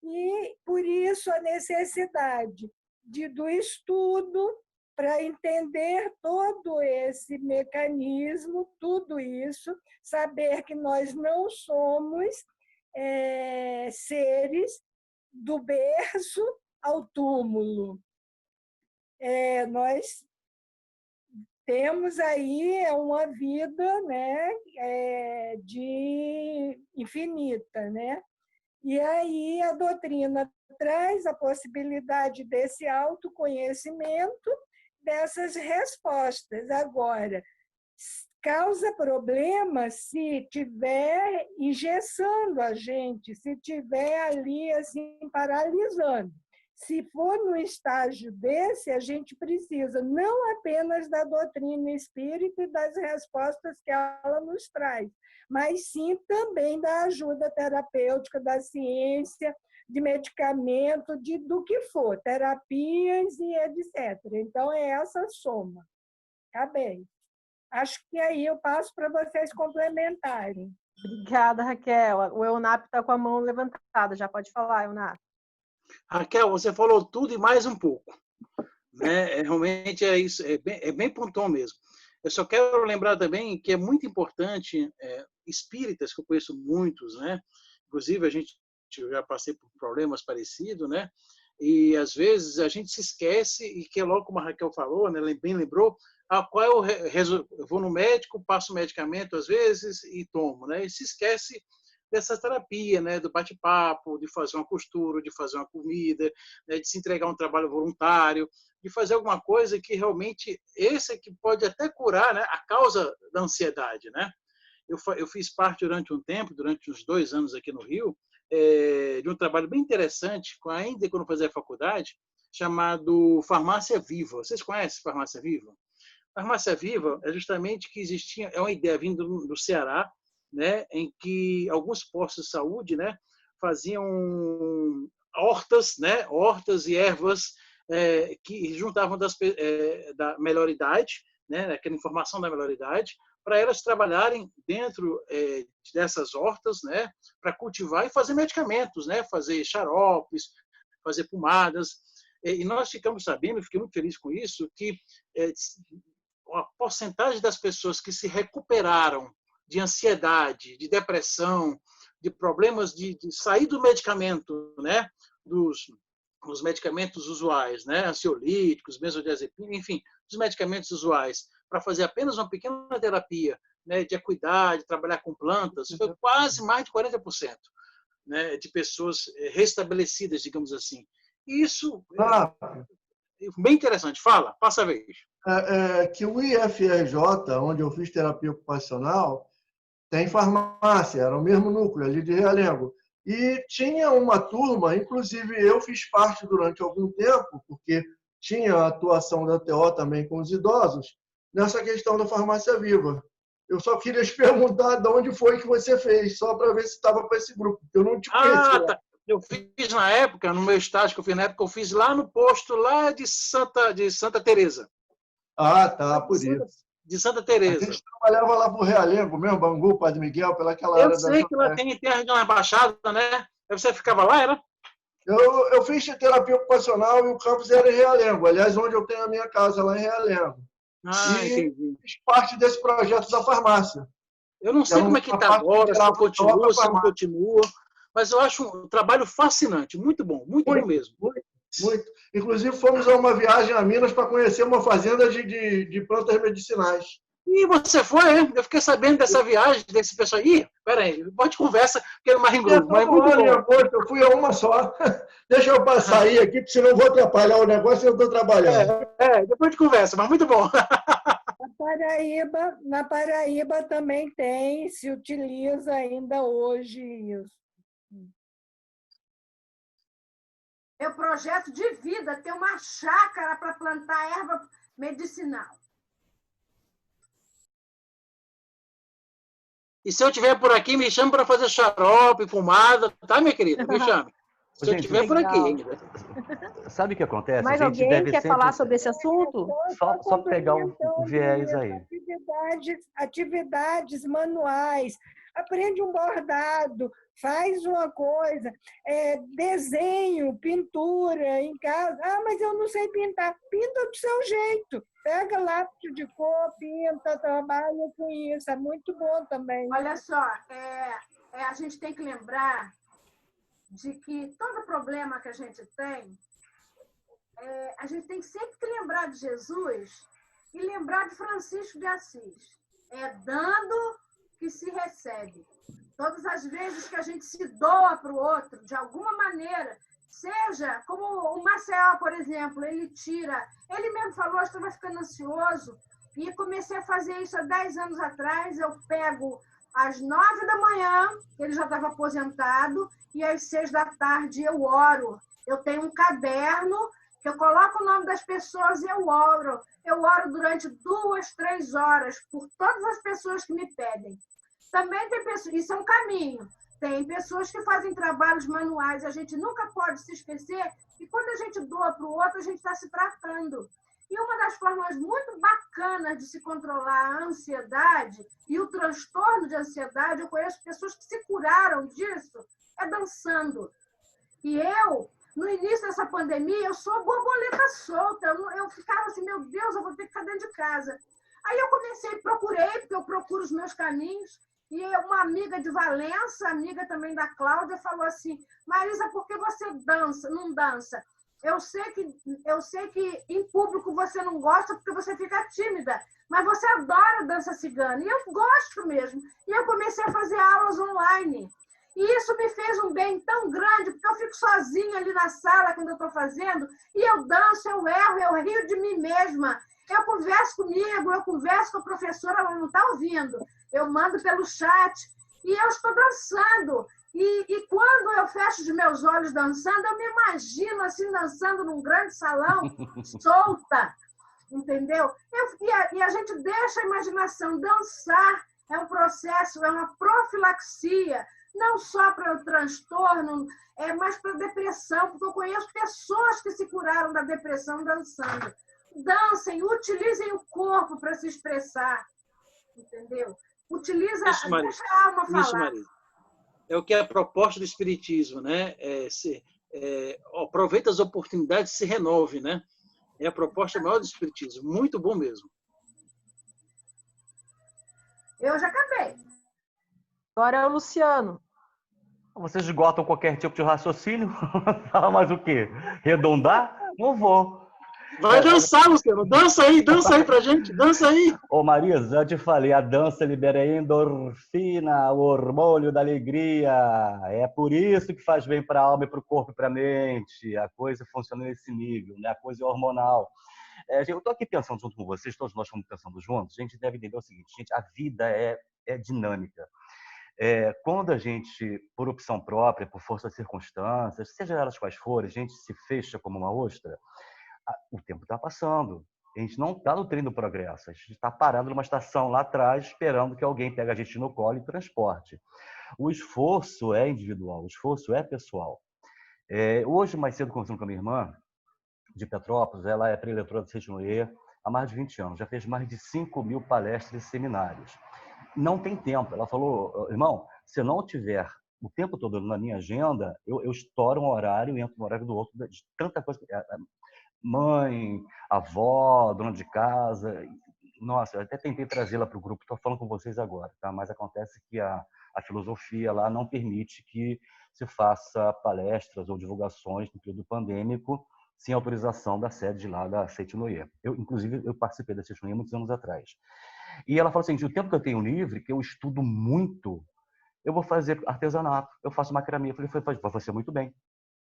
E, por isso, a necessidade do estudo para entender todo esse mecanismo, tudo isso, saber que nós não somos seres do berço ao túmulo. Nós temos aí uma vida, né, de infinita, né? E aí a doutrina traz a possibilidade desse autoconhecimento, dessas respostas. Agora, causa problema se tiver engessando a gente, se tiver ali assim paralisando. Se for no estágio desse, a gente precisa não apenas da doutrina espírita e das respostas que ela nos traz, mas sim também da ajuda terapêutica, da ciência, de medicamento, do que for, terapias e etc. Então, é essa soma. Tá bem. Acho que aí eu passo para vocês complementarem. Obrigada, Raquel. O Eunap está com a mão levantada. Já pode falar, Eunap. Raquel, você falou tudo e mais um pouco. Né? Realmente é isso, é bem pontual mesmo. Eu só quero lembrar também que é muito importante, espíritas, que eu conheço muitos, né? Inclusive, eu já passei por problemas parecidos, né? E, às vezes, a gente se esquece, e que logo como a Raquel falou, né? Bem lembrou, qual é o resultado? Eu vou no médico, passo o medicamento, às vezes, e tomo, né? E se esquece dessa terapia, né, do bate-papo, de fazer uma costura, de fazer uma comida, né, de se entregar um trabalho voluntário, de fazer alguma coisa que realmente esse é que pode até curar, né, a causa da ansiedade, né? Eu fiz parte durante um tempo, durante uns 2 anos aqui no Rio, de um trabalho bem interessante, ainda quando eu fazia a faculdade, chamado Farmácia Viva. Vocês conhecem Farmácia Viva? Farmácia Viva é justamente que existia, é uma ideia vinda do Ceará, né, em que alguns postos de saúde, né, faziam hortas, né, hortas e ervas que juntavam da melhor idade, né, aquela informação da melhor idade, para elas trabalharem dentro dessas hortas, né, para cultivar e fazer medicamentos, né, fazer xaropes, fazer pomadas. E nós ficamos sabendo, fiquei muito feliz com isso, que a porcentagem das pessoas que se recuperaram de ansiedade, de depressão, de problemas de sair do medicamento, né, dos medicamentos usuais, né, ansiolíticos, benzodiazepina, enfim, os medicamentos usuais, para fazer apenas uma pequena terapia, né, de acuidar, de trabalhar com plantas, foi quase mais de 40%, né, de pessoas restabelecidas, digamos assim. Isso é bem interessante. Fala, passa a vez. Que o IFRJ, onde eu fiz terapia ocupacional, tem farmácia, era o mesmo núcleo ali de Realengo. E tinha uma turma, inclusive eu fiz parte durante algum tempo, porque tinha a atuação da TO também com os idosos, nessa questão da farmácia viva. Eu só queria te perguntar de onde foi que você fez, só para ver se estava com esse grupo, porque eu não te conhecia. Tá. Eu fiz na época, no meu estágio que eu fiz na época, eu fiz lá no posto lá de Santa Teresa. Ah, tá, por isso. De Santa A Teresa. gente trabalhava lá por Realengo mesmo, Bangu, Padre Miguel, pelaquela Eu área da sei que lá tem a região embaixada, né? Aí você ficava lá, era? Eu fiz terapia ocupacional e o campus era em Realengo. Aliás, onde eu tenho a minha casa, lá em Realengo. Ah, E entendi. fiz parte desse projeto da farmácia. Eu não sei como é que está agora, se continua, se não continua, mas eu acho um trabalho fascinante, muito bom mesmo. Muito. Inclusive, fomos a uma viagem a Minas para conhecer uma fazenda de plantas medicinais. E você foi, hein? Eu fiquei sabendo dessa viagem, desse pessoal. Ih, peraí, pode conversa, que é uma ringulo, mas muito bom. Em agosto, eu fui a uma só. Deixa eu sair aqui, porque senão eu vou atrapalhar o negócio e eu estou trabalhando. Depois de conversa, mas muito bom. Na Paraíba também tem, se utiliza ainda hoje isso. Meu projeto de vida ter uma chácara para plantar erva medicinal. E se eu estiver por aqui, me chame para fazer xarope, pomada, tá, minha querida? Me chame. Se eu estiver por aqui ainda. Sabe o que acontece? Mas alguém quer falar sobre esse assunto? Só pegar o viés aí. Atividades manuais. Aprende um bordado, faz uma coisa, desenho, pintura em casa. Ah, mas eu não sei pintar. Pinta do seu jeito. Pega lápis de cor, pinta, trabalha com isso. É muito bom também. Olha só, a gente tem que lembrar de que todo problema que a gente tem, a gente tem sempre que lembrar de Jesus e lembrar de Francisco de Assis. É dando que se recebe. Todas as vezes que a gente se doa para o outro, de alguma maneira, seja como o Marcel, por exemplo, ele mesmo falou, estou ficando ansioso, e comecei a fazer isso há 10 anos atrás. Eu pego às 9 da manhã, ele já estava aposentado, e às 6 da tarde eu oro. Eu tenho um caderno que eu coloco o nome das pessoas e eu oro. Eu oro durante 2, 3 horas por todas as pessoas que me pedem. Também tem pessoas, isso é um caminho. Tem pessoas que fazem trabalhos manuais. A gente nunca pode se esquecer que quando a gente doa para o outro, a gente está se tratando. E uma das formas muito bacanas de se controlar a ansiedade e o transtorno de ansiedade, eu conheço pessoas que se curaram disso, é dançando. E eu, no início dessa pandemia, eu sou borboleta solta. Eu ficava assim, meu Deus, eu vou ter que ficar dentro de casa. Aí eu procurei, porque eu procuro os meus caminhos, e uma amiga de Valença, amiga também da Cláudia, falou assim, Marisa, por que você não dança? Eu sei que em público você não gosta porque você fica tímida, mas você adora dança cigana. E eu gosto mesmo. E eu comecei a fazer aulas online. E isso me fez um bem tão grande, porque eu fico sozinha ali na sala quando eu estou fazendo, e eu danço, eu erro, eu rio de mim mesma. Eu converso comigo, eu converso com a professora, ela não está ouvindo. Eu mando pelo chat e eu estou dançando. E quando eu fecho os meus olhos dançando, eu me imagino assim, dançando num grande salão, solta, entendeu? E a gente deixa a imaginação dançar. É um processo, é uma profilaxia, não só para o transtorno, mas para a depressão, porque eu conheço pessoas que se curaram da depressão dançando. Dancem, utilizem o corpo para se expressar, entendeu? Utiliza, deixa a alma falar. Isso, Maria. É o que é a proposta do Espiritismo, né? Aproveita as oportunidades e se renove, né? É a proposta maior do Espiritismo. Muito bom mesmo. Eu já acabei. Agora é o Luciano. Vocês esgotam qualquer tipo de raciocínio? Fala mais o quê? Redondar? Não vou. Vai dançar, Luciano. Dança aí pra gente. Dança aí. Ô, Marisa, eu te falei, a dança libera endorfina, o hormônio da alegria. É por isso que faz bem para a alma e para o corpo e para a mente. A coisa funciona nesse nível, né? A coisa é hormonal. Eu estou aqui pensando junto com vocês, todos nós estamos pensando juntos. A gente deve entender o seguinte, gente, a vida é dinâmica. Quando a gente, por opção própria, por força das circunstâncias, seja elas quais forem, a gente se fecha como uma ostra, o tempo está passando. A gente não está no trem do progresso. A gente está parado numa estação lá atrás, esperando que alguém pegue a gente no colo e transporte. O esforço é individual, o esforço é pessoal. Hoje, mais cedo, conversando com a minha irmã, de Petrópolis, ela é preletora do Seitinoye há mais de 20 anos, já fez mais de 5.000 palestras e seminários. Não tem tempo. Ela falou, irmão, se eu não tiver o tempo todo na minha agenda, eu estouro um horário e entro no horário do outro, de tanta coisa. Mãe, avó, dona de casa. Nossa, eu até tentei trazê-la para o grupo, estou falando com vocês agora, tá? Mas acontece que a filosofia lá não permite que se faça palestras ou divulgações no período pandêmico sem autorização da sede lá da Seitinoye. Inclusive, eu participei da Seitinoye muitos anos atrás. E ela falou assim, o tempo que eu tenho livre, que eu estudo muito, eu vou fazer artesanato, eu faço macramê. Eu falei, vai fazer muito bem.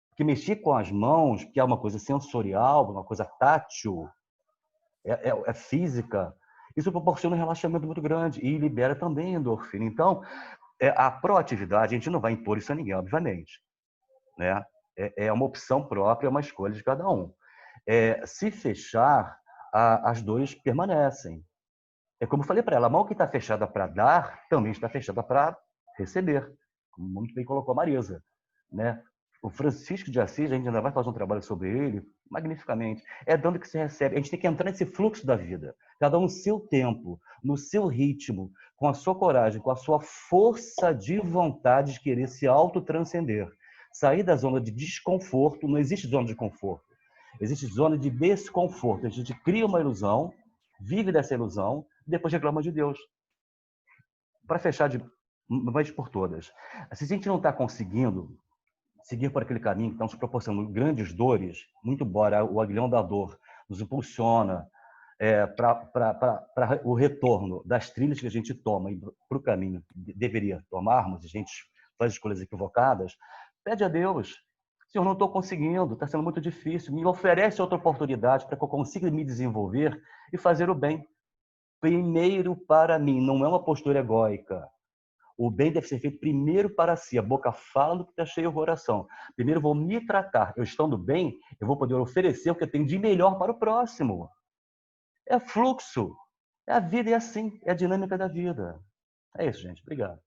Porque mexer com as mãos, que é uma coisa sensorial, uma coisa tátil, é física, isso proporciona um relaxamento muito grande e libera também endorfina. Então, a proatividade, a gente não vai impor isso a ninguém, obviamente, né? É uma opção própria, é uma escolha de cada um. Se fechar, as dores permanecem. É como eu falei para ela, a mão que está fechada para dar, também está fechada para receber, como muito bem colocou a Marisa, né? O Francisco de Assis, a gente ainda vai fazer um trabalho sobre ele, magnificamente. É dando que se recebe. A gente tem que entrar nesse fluxo da vida. Cada um no seu tempo, no seu ritmo, com a sua coragem, com a sua força de vontade de querer se autotranscender. Sair da zona de desconforto. Não existe zona de conforto. Existe zona de desconforto. A gente cria uma ilusão, vive dessa ilusão, e depois reclama de Deus. Para fechar de uma vez por todas, se a gente não está conseguindo seguir por aquele caminho que está nos proporcionando grandes dores, muito embora o aguilhão da dor nos impulsiona para o retorno das trilhas que a gente toma para o caminho que deveria tomarmos, a gente faz escolhas equivocadas, pede a Deus, Senhor, não estou conseguindo, está sendo muito difícil, me oferece outra oportunidade para que eu consiga me desenvolver e fazer o bem. Primeiro para mim, não é uma postura egóica. O bem deve ser feito primeiro para si. A boca fala do que está cheio o coração. Primeiro eu vou me tratar. Eu estando bem, eu vou poder oferecer o que eu tenho de melhor para o próximo. É fluxo. A vida é assim. É a dinâmica da vida. É isso, gente. Obrigado.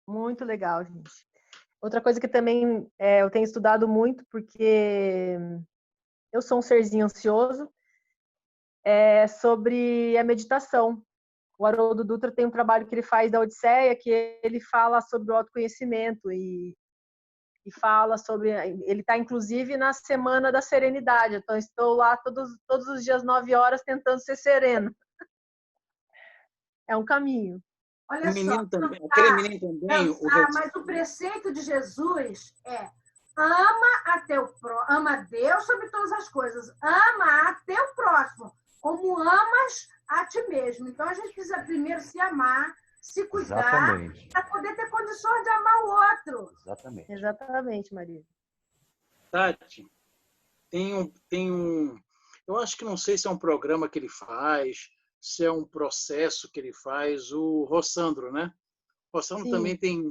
Muito legal, gente. Outra coisa que também eu tenho estudado muito, porque eu sou um serzinho ansioso, é sobre a meditação. O Haroldo Dutra tem um trabalho que ele faz da Odisseia, que ele fala sobre o autoconhecimento e fala sobre... Ele está, inclusive, na Semana da Serenidade. Então, estou lá todos os dias, 9 horas, tentando ser serena. É um caminho. Olha menino só, também, aquele menino também... mas o preceito de Jesus é ama Deus sobre todas as coisas, ama a teu próximo, como amas a ti mesmo. Então, a gente precisa primeiro se amar, se cuidar, para poder ter condições de amar o outro. Exatamente, Maria. Tati, tem um... Eu acho que não sei se é um programa que ele faz, se é um processo que ele faz, o Rossandro, né? O Rossandro também tem...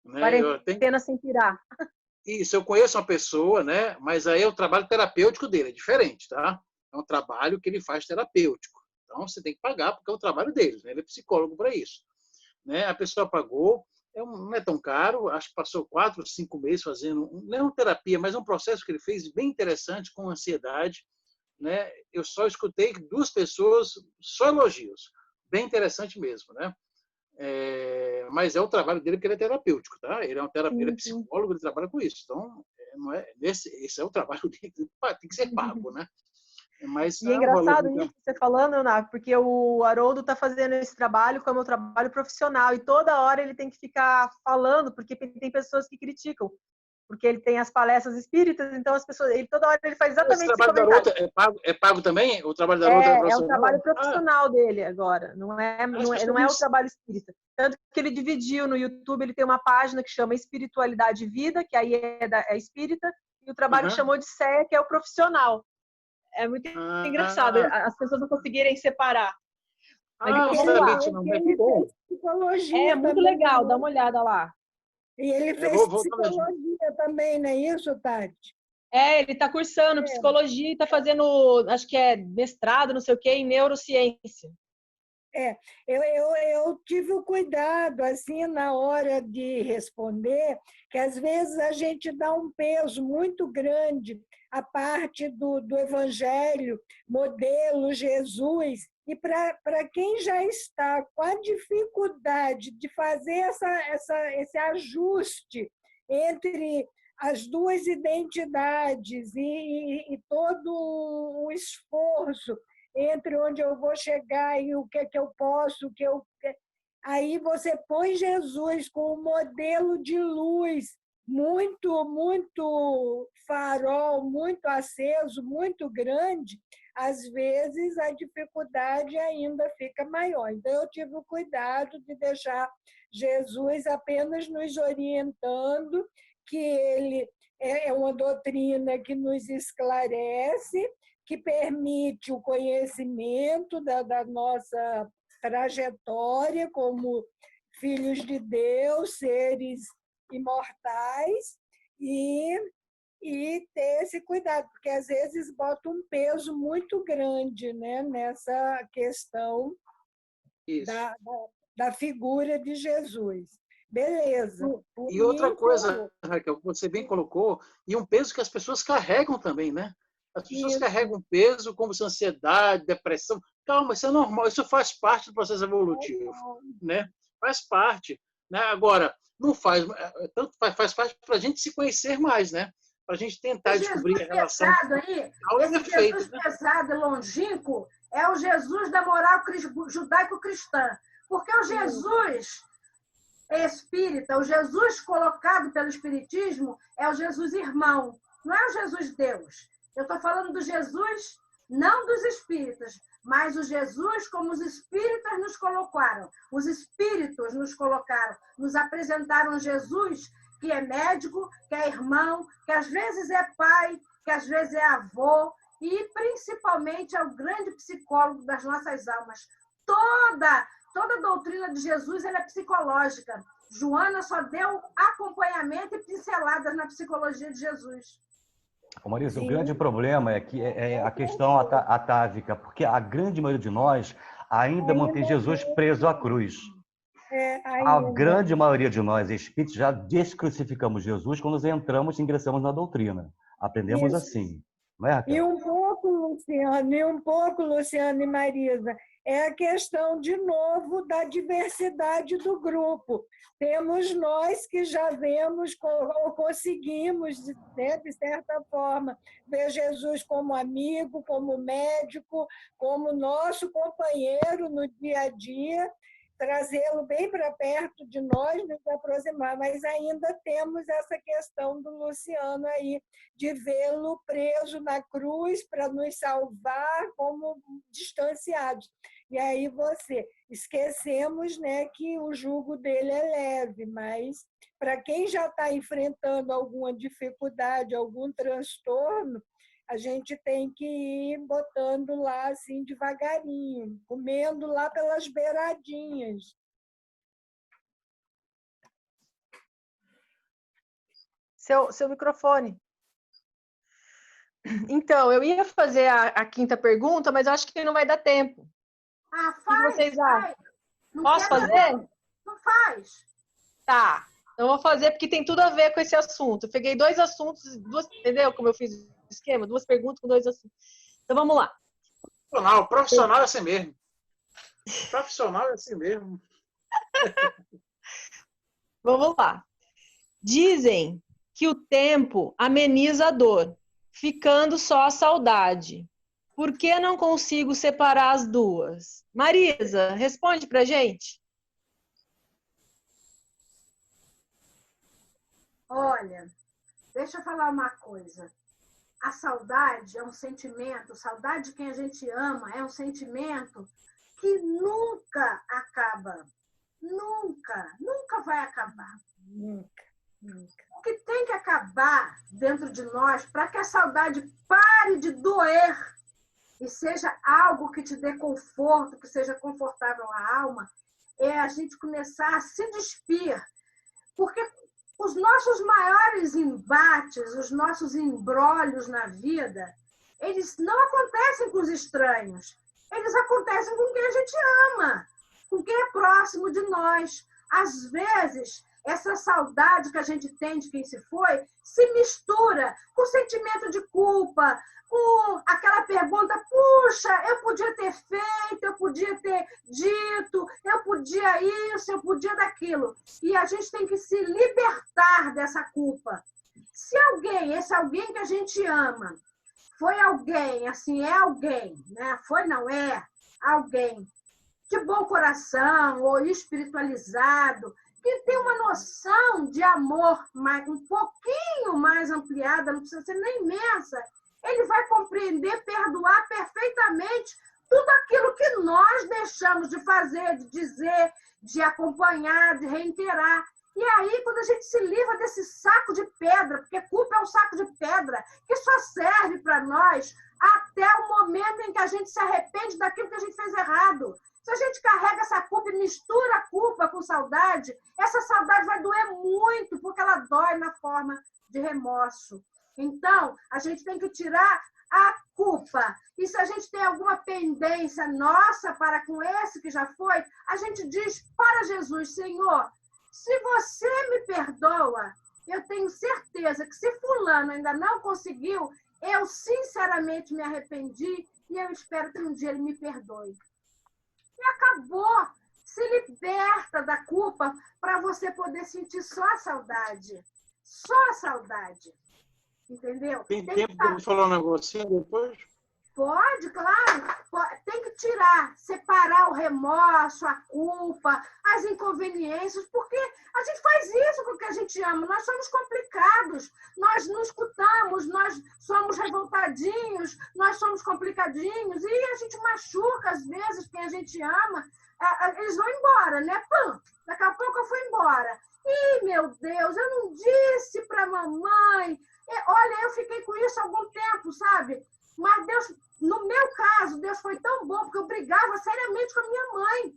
Né, Quarentena sem pirar. Isso, eu conheço uma pessoa, né? Mas aí é o trabalho terapêutico dele, é diferente, tá? É um trabalho que ele faz terapêutico. Então, você tem que pagar, porque é o trabalho dele, né? Ele é psicólogo para isso. Né? A pessoa pagou, não é tão caro, acho que passou 4, 5 meses fazendo, não é uma terapia, mas é um processo que ele fez bem interessante com ansiedade. Né? Eu só escutei 2 pessoas, só elogios. Bem interessante mesmo, né? Mas é o trabalho dele porque ele é terapêutico, tá? Ele é um terapeuta, ele é psicólogo, ele trabalha com isso. Então, esse é o trabalho dele, tem que ser pago, né? Mas e é engraçado isso que você falando, Leonardo, porque o Haroldo está fazendo esse trabalho como um trabalho profissional e toda hora ele tem que ficar falando, porque tem pessoas que criticam, porque ele tem as palestras espíritas, então as pessoas, toda hora ele faz exatamente esse comentário. É pago também? O trabalho da Haroldo é profissional? É um trabalho profissional dele agora, não é o trabalho espírita. Tanto que ele dividiu no YouTube, ele tem uma página que chama Espiritualidade e Vida, que aí é espírita, e o trabalho que chamou Odisseia, que é o profissional. É muito engraçado as pessoas não conseguirem separar. Ele fez psicologia. É muito legal, dá uma olhada lá. E ele fez psicologia também, não é isso, Tati? Ele está cursando psicologia e está fazendo, acho que é mestrado, não sei o quê, em neurociência. Eu tive o cuidado, assim, na hora de responder, que às vezes a gente dá um peso muito grande à parte do Evangelho, modelo Jesus, e para quem já está com a dificuldade de fazer esse ajuste entre as duas identidades e todo o esforço entre onde eu vou chegar e o que é que eu posso, aí você põe Jesus com um modelo de luz muito farol, muito aceso, muito grande, às vezes a dificuldade ainda fica maior. Então, eu tive o cuidado de deixar Jesus apenas nos orientando, que ele é uma doutrina que nos esclarece, que permite o conhecimento da nossa trajetória como filhos de Deus, seres imortais, e ter esse cuidado, porque às vezes bota um peso muito grande, né, nessa questão da figura de Jesus. Beleza. E outra coisa, Raquel, que você bem colocou, e um peso que as pessoas carregam também, né? As pessoas carregam peso como ansiedade, depressão. Calma, isso é normal, isso faz parte do processo evolutivo, né? Faz parte, né? Agora, não faz, tanto faz parte para a gente se conhecer mais, né? Para a gente tentar descobrir a relação. Esse Jesus pesado e longínquo é o Jesus da moral judaico-cristã, porque o Jesus espírita, o Jesus colocado pelo Espiritismo é o Jesus irmão, não é o Jesus Deus. Eu estou falando do Jesus, não dos espíritas, mas o Jesus como os espíritas nos colocaram. Os espíritos nos colocaram, nos apresentaram Jesus, que é médico, que é irmão, que às vezes é pai, que às vezes é avô, e principalmente é o grande psicólogo das nossas almas. Toda a doutrina de Jesus ela é psicológica. Joana só deu acompanhamento e pinceladas na psicologia de Jesus. Marisa, o grande problema é que é a questão atávica, porque a grande maioria de nós ainda mantém Jesus preso à cruz. A grande maioria de nós, espíritos, já descrucificamos Jesus quando entramos e ingressamos na doutrina. Aprendemos assim. Não é, Raquel? E um pouco, Luciano e Marisa, é a questão, de novo, da diversidade do grupo. Temos nós que já vemos ou conseguimos, né, de certa forma, ver Jesus como amigo, como médico, como nosso companheiro no dia a dia, trazê-lo bem para perto de nós, nos aproximar, mas ainda temos essa questão do Luciano aí, de vê-lo preso na cruz para nos salvar como distanciados. E aí esquecemos, né, que o jugo dele é leve, mas para quem já está enfrentando alguma dificuldade, algum transtorno, a gente tem que ir botando lá assim devagarinho, comendo lá pelas beiradinhas. Seu microfone. Então, eu ia fazer a quinta pergunta, mas eu acho que não vai dar tempo. Faz, o que vocês acham? Não Posso fazer? Não faz. Tá. Então, eu vou fazer porque tem tudo a ver com esse assunto. Eu peguei 2 assuntos, entendeu como eu fiz o esquema? 2 perguntas com 2 assuntos. Então, vamos lá. Profissional é assim mesmo. Profissional é assim mesmo. Vamos lá. Dizem que o tempo ameniza a dor, ficando só a saudade. Por que não consigo separar as duas? Marisa, responde pra gente. Olha, deixa eu falar uma coisa. A saudade é um sentimento, saudade de quem a gente ama é um sentimento que nunca acaba. Nunca vai acabar. Nunca. O que tem que acabar dentro de nós para que a saudade pare de doer e seja algo que te dê conforto, que seja confortável à alma, é a gente começar a se despir. Porque os nossos maiores embates, os nossos embrólios na vida, eles não acontecem com os estranhos. Eles acontecem com quem a gente ama. com quem é próximo de nós. Às vezes, essa saudade que a gente tem de quem se foi se mistura com o sentimento de culpa, com aquela pergunta, puxa, eu podia ter feito, eu podia ter dito, eu podia isso, eu podia daquilo. E a gente tem que se libertar dessa culpa. Se alguém, esse alguém que a gente ama, foi alguém, assim, é alguém, né? Foi, não é, alguém de bom coração ou espiritualizado, que tem uma noção de amor um pouquinho mais ampliada, não precisa ser nem imensa, ele vai compreender, perdoar perfeitamente tudo aquilo que nós deixamos de fazer, de dizer, de acompanhar, de reiterar. E aí, quando a gente se livra desse saco de pedra, porque culpa é um saco de pedra, que só serve para nós até o momento em que a gente se arrepende daquilo que a gente fez errado. Se a gente carrega essa culpa e mistura a culpa com saudade, essa saudade vai doer muito, porque ela dói na forma de remorso. Então, a gente tem que tirar a culpa. E se a gente tem alguma pendência nossa para com esse que já foi, a gente diz para Jesus, Senhor, se você me perdoa, eu tenho certeza que se fulano ainda não conseguiu, eu sinceramente me arrependi e eu espero que um dia ele me perdoe. E acabou. Se liberta da culpa para você poder sentir só a saudade. Só a saudade. Entendeu? Tem tempo para falar um negocinho depois? Pode, claro. Tem que tirar, separar o remorso, a culpa, as inconveniências, porque a gente faz isso com o que a gente ama. Nós somos complicados, nós não escutamos, nós somos revoltadinhos, nós somos complicadinhos e a gente machuca, às vezes, quem a gente ama. Eles vão embora, né? Pum, daqui a pouco eu fui embora. Ih, meu Deus, eu não disse para mamãe. Olha, eu fiquei com isso há algum tempo, sabe? Mas Deus, no meu caso, Deus foi tão bom, porque eu brigava seriamente com a minha mãe.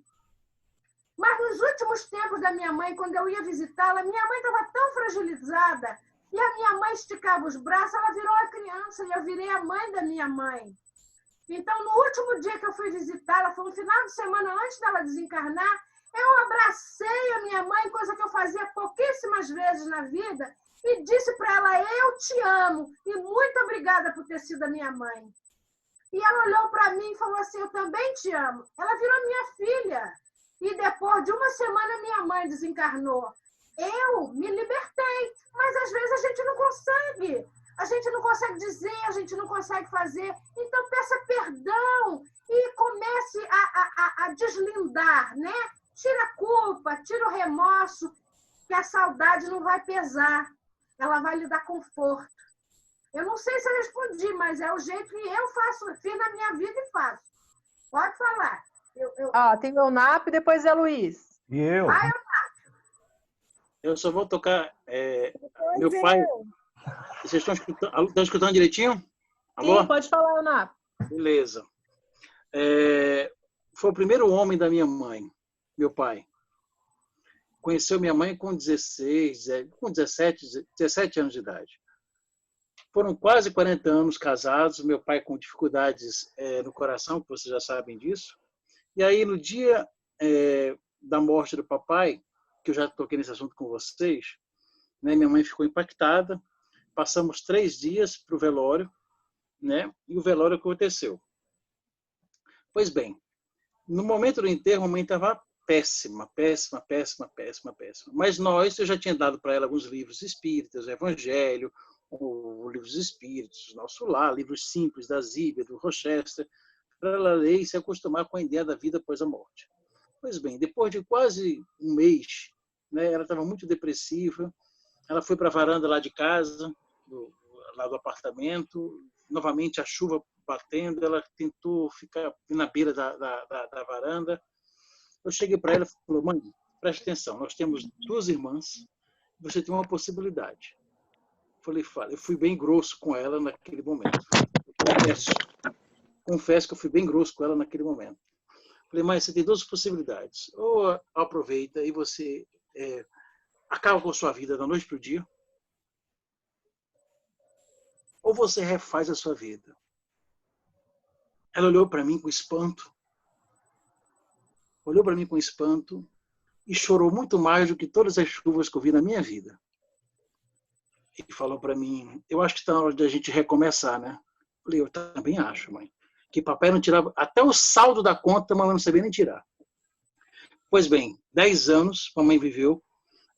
Mas nos últimos tempos da minha mãe, quando eu ia visitá-la, minha mãe estava tão fragilizada, e a minha mãe esticava os braços, ela virou a criança, e eu virei a mãe da minha mãe. Então, no último dia que eu fui visitá-la, foi no final de semana antes dela desencarnar, eu abracei a minha mãe, coisa que eu fazia pouquíssimas vezes na vida, e disse para ela, eu te amo, e muito obrigada por ter sido a minha mãe. E ela olhou para mim e falou assim, eu também te amo. Ela virou minha filha. E depois de uma semana, minha mãe desencarnou. Eu me libertei, mas às vezes a gente não consegue. A gente não consegue dizer, a gente não consegue fazer. Então, peça perdão e comece a deslindar, né? Tira a culpa, tira o remorso, que a saudade não vai pesar. Ela vai lhe dar conforto. Eu não sei se eu respondi, mas é o jeito que eu faço, fiz na minha vida e faço. Pode falar. Tem o Nap e depois é Luiz. E eu? Eu só vou tocar. Meu pai. Vocês estão escutando direitinho? Alô? Sim, pode falar, Nap. Beleza. Foi o primeiro homem da minha mãe, meu pai. Conheceu minha mãe com 17 anos de idade. Foram quase 40 anos casados, meu pai com dificuldades no coração, que vocês já sabem disso. E aí, no dia da morte do papai, que eu já toquei nesse assunto com vocês, né, minha mãe ficou impactada. Passamos 3 dias para o velório, né, e o velório aconteceu. Pois bem, no momento do enterro, a mãe estava péssima. Mas eu já tinha dado para ela alguns livros espíritas, o Evangelho, o Livro dos Espíritos, Nosso Lar, livros simples da Zíbia, do Rochester, para ela ler e se acostumar com a ideia da vida após a morte. Pois bem, depois de quase um mês, né, ela estava muito depressiva, ela foi para a varanda lá de casa, lá do apartamento, novamente a chuva batendo, ela tentou ficar na beira da varanda. Eu cheguei para ela e falei, mãe, preste atenção, nós temos 2 irmãs, você tem uma possibilidade. Eu fui bem grosso com ela naquele momento. Confesso que eu fui bem grosso com ela naquele momento. Falei, mãe, você tem 2 possibilidades. Ou aproveita e você acaba com a sua vida da noite para o dia, ou você refaz a sua vida. Ela olhou para mim com espanto. olhou para mim com espanto e chorou muito mais do que todas as chuvas que eu vi na minha vida. E falou para mim, eu acho que está na hora de a gente recomeçar, né? Falei, eu também acho, mãe. Que papai não tirava, até o saldo da conta, a mamãe não sabia nem tirar. Pois bem, 10 anos, a mamãe viveu,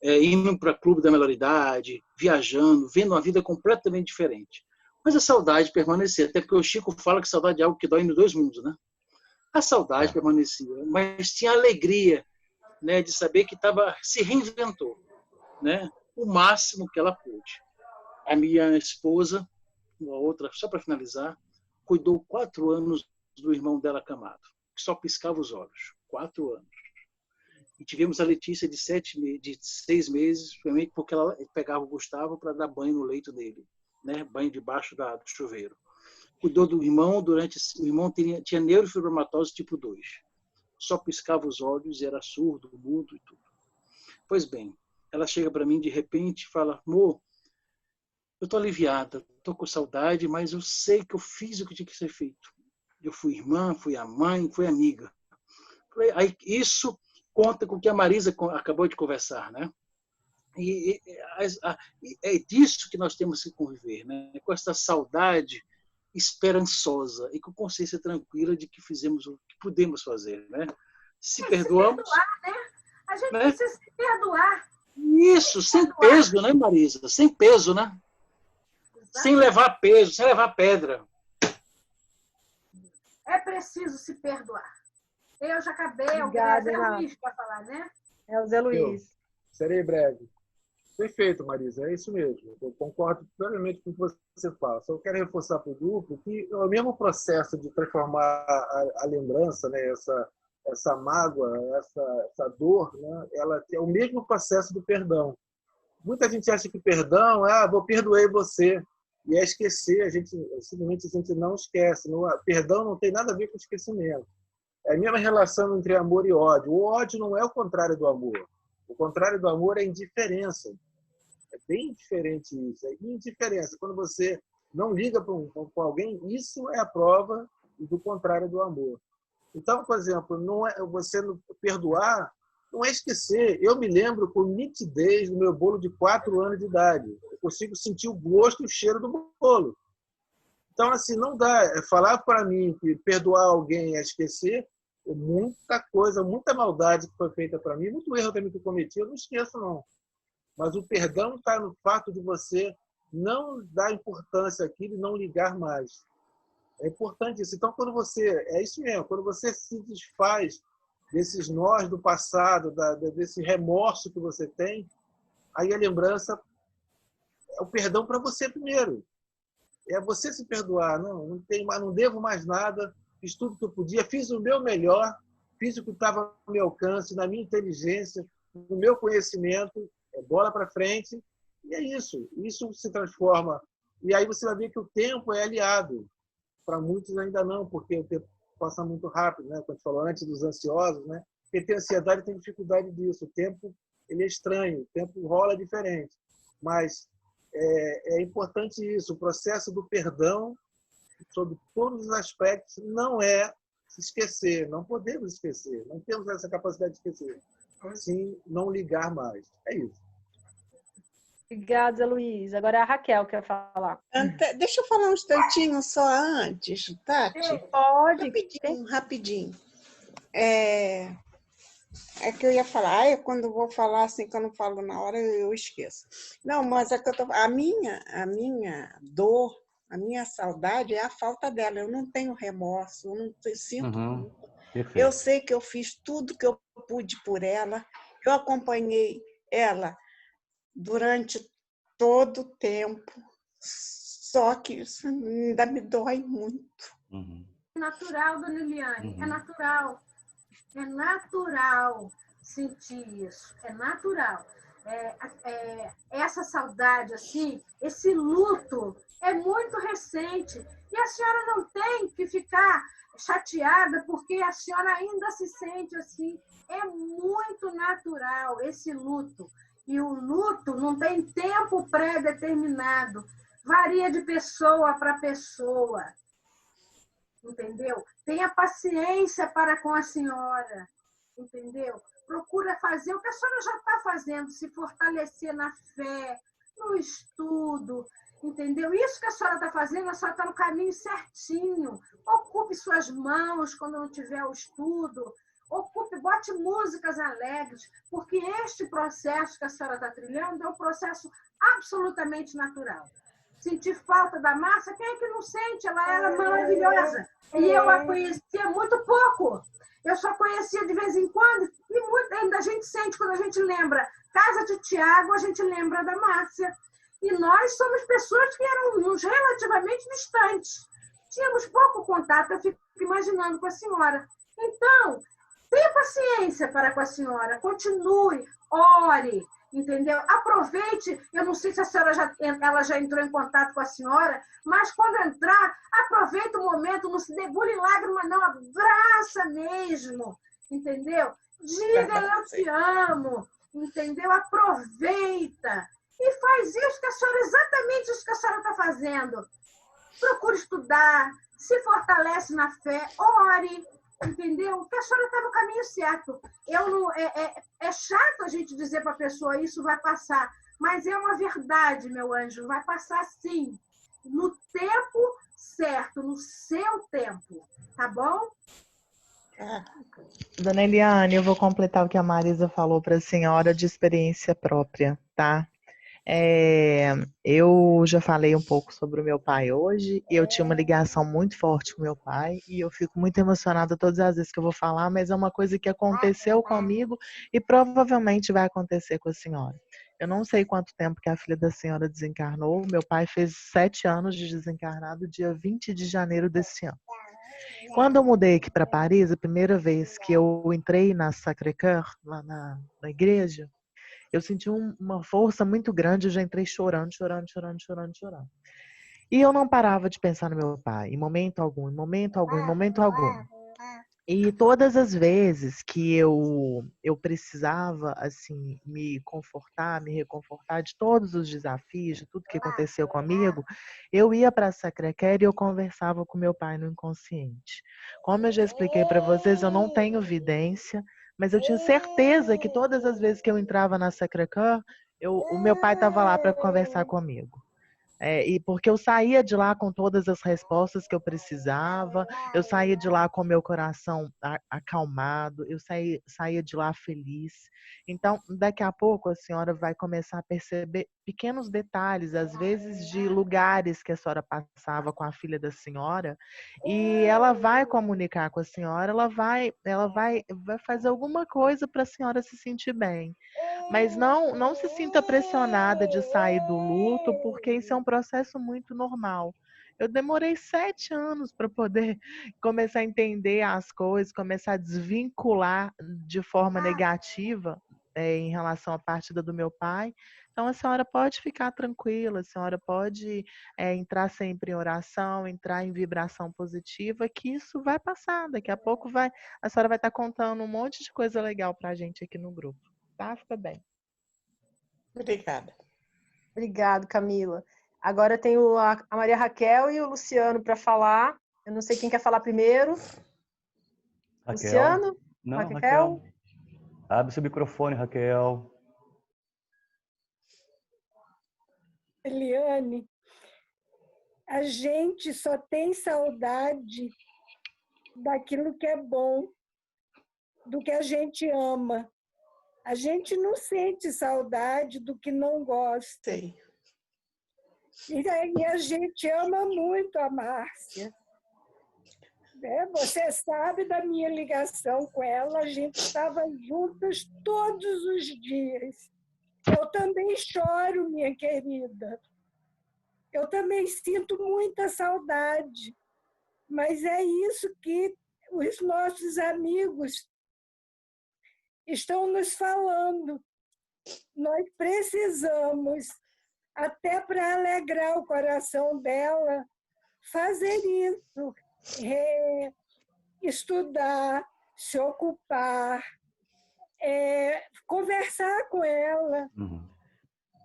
indo para clube da maioridade, viajando, vendo uma vida completamente diferente. Mas a saudade permanecia, até porque o Chico fala que saudade é algo que dói nos dois mundos, né? A saudade permanecia, mas tinha alegria, né, de saber que se reinventou, né, o máximo que ela pôde. A minha esposa, uma outra, só para finalizar, cuidou 4 anos do irmão dela acamado, que só piscava os olhos. 4 anos. E tivemos a Letícia de 6 meses, porque ela pegava o Gustavo para dar banho no leito dele, né, banho debaixo do chuveiro. Cuidou do irmão o irmão tinha neurofibromatose tipo 2. Só piscava os olhos e era surdo, mudo e tudo. Pois bem, ela chega para mim de repente e fala, amor, eu estou aliviada, estou com saudade, mas eu sei que eu fiz o que tinha que ser feito. Eu fui irmã, fui a mãe, fui amiga. Aí, isso conta com o que a Marisa acabou de conversar, né? E é disso que nós temos que conviver, né? Com essa saudade esperançosa e com consciência tranquila de que fizemos o que podemos fazer, né? Se perdoamos, se perdoar, né? A gente né? precisa se perdoar. Isso, sem peso, né, Marisa? Sem peso, né? Sem levar peso, sem levar pedra. É preciso se perdoar. Eu já acabei. Obrigada, É o Luiz para falar, né? É o Zé Luiz. Serei breve. Perfeito, Marisa, é isso mesmo. Eu concordo plenamente com o que você fala. Só quero reforçar para o grupo que é o mesmo processo de transformar a lembrança, né, essa mágoa, essa dor, né, ela é o mesmo processo do perdão. Muita gente acha que perdão é, perdoei você, e é esquecer. Simplesmente a gente não esquece. Perdão não tem nada a ver com esquecimento. É a mesma relação entre amor e ódio. O ódio não é o contrário do amor. O contrário do amor é indiferença. É bem diferente isso. É indiferença. Quando você não liga para alguém, isso é a prova do contrário do amor. Então, por exemplo, não é você perdoar, não é esquecer. Eu me lembro com nitidez do meu bolo de 4 anos de idade. Eu consigo sentir o gosto e o cheiro do bolo. Então, assim, não dá. Falar para mim que perdoar alguém é esquecer, muita coisa, muita maldade que foi feita para mim, muito erro também que eu cometi, eu não esqueço, não. Mas o perdão está no fato de você não dar importância àquilo e não ligar mais. É importante isso. Então, é isso mesmo, quando você se desfaz desses nós do passado, desse remorso que você tem, aí a lembrança é o perdão para você primeiro. É você se perdoar. Não devo mais nada, fiz tudo que eu podia, fiz o meu melhor, fiz o que estava ao meu alcance, na minha inteligência, no meu conhecimento, bola para frente, e é isso. Isso se transforma. E aí você vai ver que o tempo é aliado. Para muitos ainda não, porque o tempo passa muito rápido, né? Quando a gente falou antes dos ansiosos, né? Quem tem ansiedade tem dificuldade disso. O tempo ele é estranho, o tempo rola diferente. Mas é importante isso. O processo do perdão, sobre todos os aspectos, não é se esquecer. Não podemos esquecer. Não temos essa capacidade de esquecer. Sim, não ligar mais. É isso. Obrigada, Zé Luiz. Agora a Raquel quer falar. Deixa eu falar um instantinho só antes, Tati. Pode. Rapidinho. É que eu ia falar, quando eu vou falar assim, que eu não falo na hora, eu esqueço. Não, mas é que a minha dor, a minha saudade é a falta dela. Eu não tenho remorso, eu não sinto. Eu sei que eu fiz tudo que eu pude por ela, eu acompanhei ela durante todo o tempo, só que isso ainda me dói muito. É natural, dona Eliane, é natural. É natural sentir isso, é natural. Essa saudade, assim, esse luto é muito recente. E a senhora não tem que ficar chateada porque a senhora ainda se sente assim. É muito natural esse luto. E o luto não tem tempo pré-determinado. Varia de pessoa para pessoa. Entendeu? Tenha paciência para com a senhora. entendeu? Procura fazer o que a senhora já está fazendo, se fortalecer na fé, no estudo, entendeu? Isso que a senhora está fazendo, a senhora está no caminho certinho. Ocupe suas mãos quando não tiver o estudo, bote músicas alegres, porque este processo que a senhora está trilhando é um processo absolutamente natural. Sentir falta da Márcia, quem é que não sente? Ela era maravilhosa. E eu a conhecia muito pouco. Eu só conhecia de vez em quando, e ainda a gente sente quando a gente lembra Casa de Tiago, a gente lembra da Márcia. E nós somos pessoas que éramos relativamente distantes. Tínhamos pouco contato, eu fico imaginando com a senhora. Então, tenha paciência para com a senhora, continue, ore, entendeu? Aproveite, eu não sei se a senhora ela já entrou em contato com a senhora, mas quando entrar, aproveita o momento, não se debule em lágrima, não, abraça mesmo, entendeu? Diga, eu te amo, entendeu? Aproveita e faz isso que a senhora, exatamente isso que a senhora está fazendo. Procure estudar, se fortalece na fé, ore, entendeu? Que a senhora está no caminho certo. É chato a gente dizer para a pessoa isso vai passar, mas é uma verdade, meu anjo, vai passar sim, no tempo certo, no seu tempo, tá bom? Dona Eliane, eu vou completar o que a Marisa falou para a senhora de experiência própria, tá? Eu já falei um pouco sobre o meu pai hoje, e eu tinha uma ligação muito forte com meu pai, e eu fico muito emocionada todas as vezes que eu vou falar, mas é uma coisa que aconteceu comigo e provavelmente vai acontecer com a senhora. Eu não sei quanto tempo que a filha da senhora desencarnou, meu pai fez 7 anos de desencarnado, dia 20 de janeiro desse ano. Quando eu mudei aqui para Paris, a primeira vez que eu entrei na Sacré-Cœur, lá na igreja, eu senti uma força muito grande, eu já entrei chorando. E eu não parava de pensar no meu pai, em momento algum. E todas as vezes que eu precisava, assim, me reconfortar de todos os desafios, de tudo que aconteceu comigo, eu ia para a Sacré-Cœur e eu conversava com meu pai no inconsciente. Como eu já expliquei para vocês, eu não tenho vidência, mas eu tinha certeza que todas as vezes que eu entrava na Sacré-Cœur, o meu pai estava lá para conversar comigo. E porque eu saía de lá com todas as respostas que eu precisava, eu saía de lá com meu coração acalmado, eu saía de lá feliz. Então, daqui a pouco a senhora vai começar a perceber pequenos detalhes, às vezes de lugares que a senhora passava com a filha da senhora, e ela vai comunicar com a senhora, ela vai fazer alguma coisa para a senhora se sentir bem. Mas não se sinta pressionada de sair do luto, porque isso é um processo muito normal. Eu demorei 7 anos para poder começar a entender as coisas, começar a desvincular de forma negativa em relação à partida do meu pai. Então, a senhora pode ficar tranquila, a senhora pode entrar sempre em oração, entrar em vibração positiva, que isso vai passar. Daqui a pouco a senhora vai estar contando um monte de coisa legal para a gente aqui no grupo. Tá? Fica bem. Obrigada. Obrigado, Camila. Agora eu tenho a Maria Raquel e o Luciano para falar. Eu não sei quem quer falar primeiro. Raquel. Luciano? Não, Raquel? Abre seu microfone, Raquel. Eliane, a gente só tem saudade daquilo que é bom, do que a gente ama. A gente não sente saudade do que não gosta. Sim. E a gente ama muito a Márcia. Você sabe da minha ligação com ela, a gente estava juntas todos os dias. Eu também choro, minha querida. Eu também sinto muita saudade. Mas é isso que os nossos amigos estão nos falando. Nós precisamos, até para alegrar o coração dela, fazer isso. Estudar, se ocupar, conversar com ela. Uhum.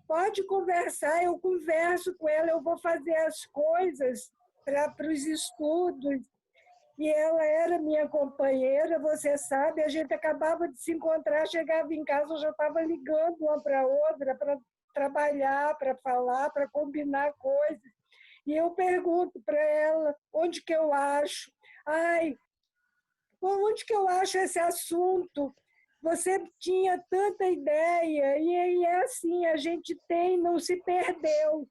Pode conversar, eu converso com ela, eu vou fazer as coisas para os estudos. e ela era minha companheira, você sabe, a gente acabava de se encontrar, chegava em casa, eu já estava ligando uma para outra para trabalhar, para falar, para combinar coisas. E eu pergunto para ela onde que eu acho. Ai, onde que eu acho esse assunto? Você tinha tanta ideia, e é assim, a gente tem, não se perdeu.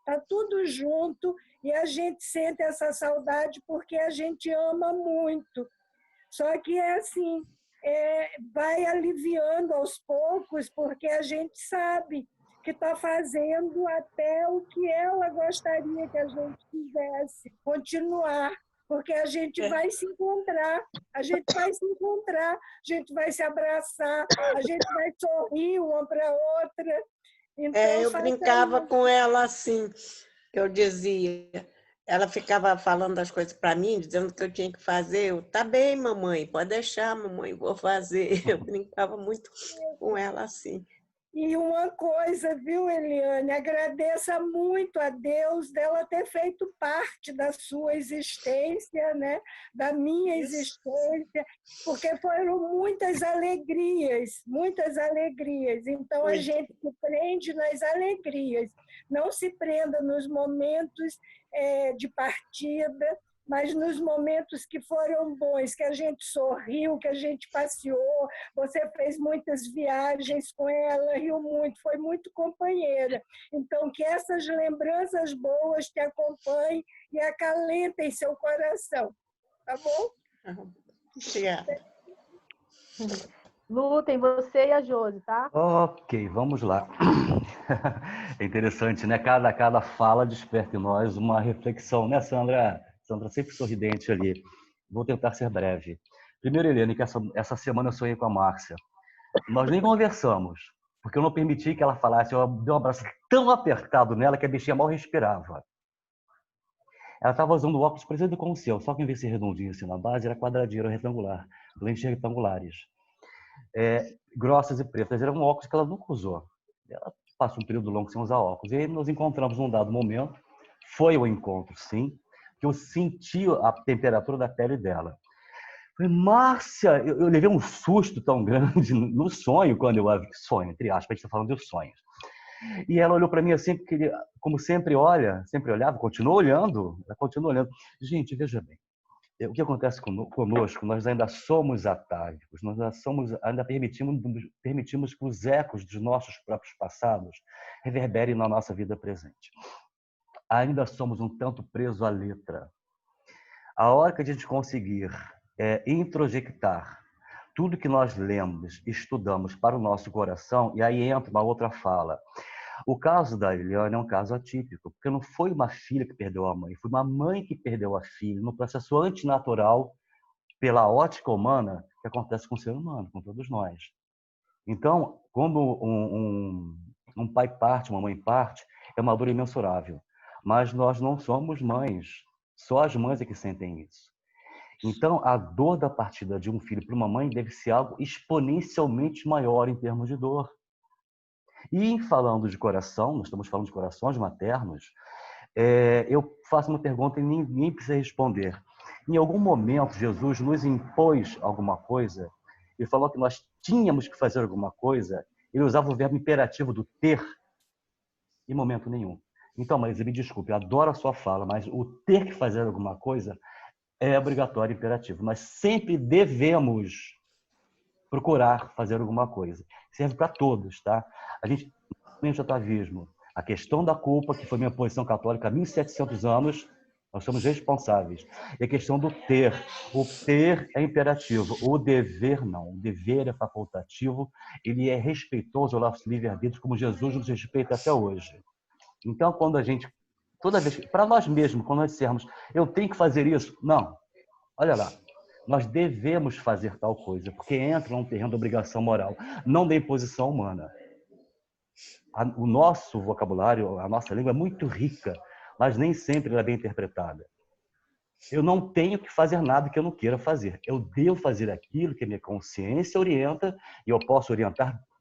Está tudo junto e a gente sente essa saudade porque a gente ama muito. Só que é assim, vai aliviando aos poucos, porque a gente sabe que está fazendo até o que ela gostaria que a gente fizesse, continuar, porque a gente vai se encontrar, a gente vai se encontrar, a gente vai se abraçar, a gente vai sorrir uma para a outra. Então, eu brincava com ela assim, eu dizia, ela ficava falando as coisas para mim, dizendo que eu tinha que fazer. Eu, tá bem, mamãe, pode deixar, mamãe, vou fazer. Eu brincava muito com ela assim. E uma coisa, viu, Eliane? Agradeça muito a Deus dela ter feito parte da sua existência, né? Da minha existência, porque foram muitas alegrias, muitas alegrias. Então, a gente se prende nas alegrias, não se prenda nos momentos de partida, mas nos momentos que foram bons, que a gente sorriu, que a gente passeou, você fez muitas viagens com ela, riu muito, foi muito companheira. Então, que essas lembranças boas te acompanhem e acalentem seu coração. Tá bom? Obrigada. Lutem, você e a Josi, tá? Ok, vamos lá. É interessante, né? Cada fala desperta em nós uma reflexão, né, Sandra? Sandra sempre sorridente ali. Vou tentar ser breve. Primeiro, Helene, que essa semana eu sonhei com a Márcia. Nós nem conversamos, porque eu não permiti que ela falasse. Eu dei um abraço tão apertado nela que a bichinha mal respirava. Ela estava usando o óculos parecido com o seu, só que em vez de ser redondinho assim na base, era quadradinho, era retangular, lentes retangulares. Grossas e pretas. Era um óculos que ela nunca usou. Ela passa um período longo sem usar óculos. E aí nos encontramos num dado momento. Foi o encontro, sim, que eu senti a temperatura da pele dela. Falei, Márcia, eu levei um susto tão grande no sonho, quando eu a vi. Sonho, entre aspas, a gente está falando de sonhos. E ela olhou para mim assim, como sempre olha, sempre olhava, continua olhando, ela continua olhando. Gente, veja bem, o que acontece conosco, nós ainda somos atávicos, nós ainda permitimos que os ecos dos nossos próprios passados reverberem na nossa vida presente. Ainda somos um tanto presos à letra. A hora que a gente conseguir introjectar tudo que nós lemos, estudamos para o nosso coração, e aí entra uma outra fala. O caso da Eliane é um caso atípico, porque não foi uma filha que perdeu a mãe, foi uma mãe que perdeu a filha, no processo antinatural, pela ótica humana, que acontece com o ser humano, com todos nós. Então, quando um pai parte, uma mãe parte, é uma dor imensurável. Mas nós não somos mães, só as mães é que sentem isso. Então, a dor da partida de um filho para uma mãe deve ser algo exponencialmente maior em termos de dor. E falando de coração, nós estamos falando de corações maternos, eu faço uma pergunta e ninguém precisa responder. Em algum momento, Jesus nos impôs alguma coisa, ele falou que nós tínhamos que fazer alguma coisa, ele usava o verbo imperativo do ter, em momento nenhum. Então, Marisa, me desculpe, eu adoro a sua fala, mas o ter que fazer alguma coisa é obrigatório e imperativo. Nós sempre devemos procurar fazer alguma coisa. Serve para todos, tá? A gente, no atavismo, a questão da culpa, que foi minha posição católica há 1.700 anos, nós somos responsáveis. E a questão do ter. O ter é imperativo, o dever não. O dever é facultativo, ele é respeitoso ao nosso livre-arbítrio, como Jesus nos respeita até hoje. Então, quando a gente, toda vez, para nós mesmos, quando nós dissermos, eu tenho que fazer isso, não. Olha lá, nós devemos fazer tal coisa, porque entra num terreno de obrigação moral, não da imposição humana. O nosso vocabulário, a nossa língua é muito rica, mas nem sempre ela é bem interpretada. Eu não tenho que fazer nada que eu não queira fazer. Eu devo fazer aquilo que a minha consciência orienta e eu posso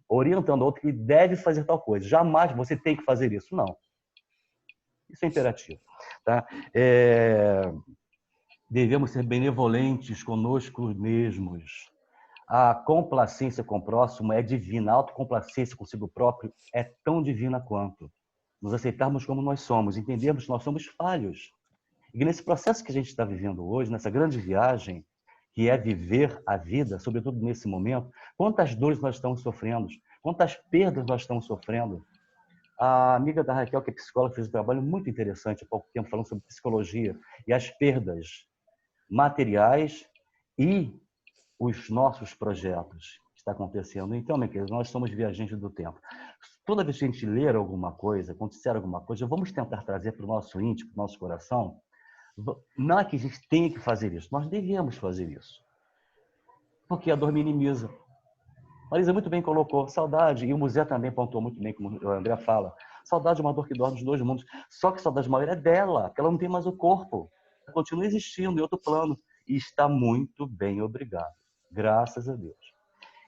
orientando outro que deve fazer tal coisa. Jamais você tem que fazer isso, não. Isso é imperativo. Tá? Devemos ser benevolentes conosco mesmos. A complacência com o próximo é divina. A autocomplacência consigo próprio é tão divina quanto. Nos aceitarmos como nós somos, entendermos que nós somos falhos. E nesse processo que a gente está vivendo hoje, nessa grande viagem, que é viver a vida, sobretudo nesse momento, quantas dores nós estamos sofrendo, quantas perdas nós estamos sofrendo. A amiga da Raquel, que é psicóloga, fez um trabalho muito interessante há pouco tempo, falando sobre psicologia e as perdas materiais e os nossos projetos que está acontecendo. Então, minha querida, nós somos viajantes do tempo. Toda vez que a gente ler alguma coisa, acontecer alguma coisa, vamos tentar trazer para o nosso íntimo, para o nosso coração. Não é que a gente tenha que fazer isso, nós devemos fazer isso. Porque a dor minimiza. Marisa muito bem colocou, saudade, e o Museu também pontuou muito bem, como o André fala, saudade é uma dor que dói nos dois mundos, só que a saudade maior é dela, porque ela não tem mais o corpo, ela continua existindo em outro plano, e está muito bem, obrigado, graças a Deus.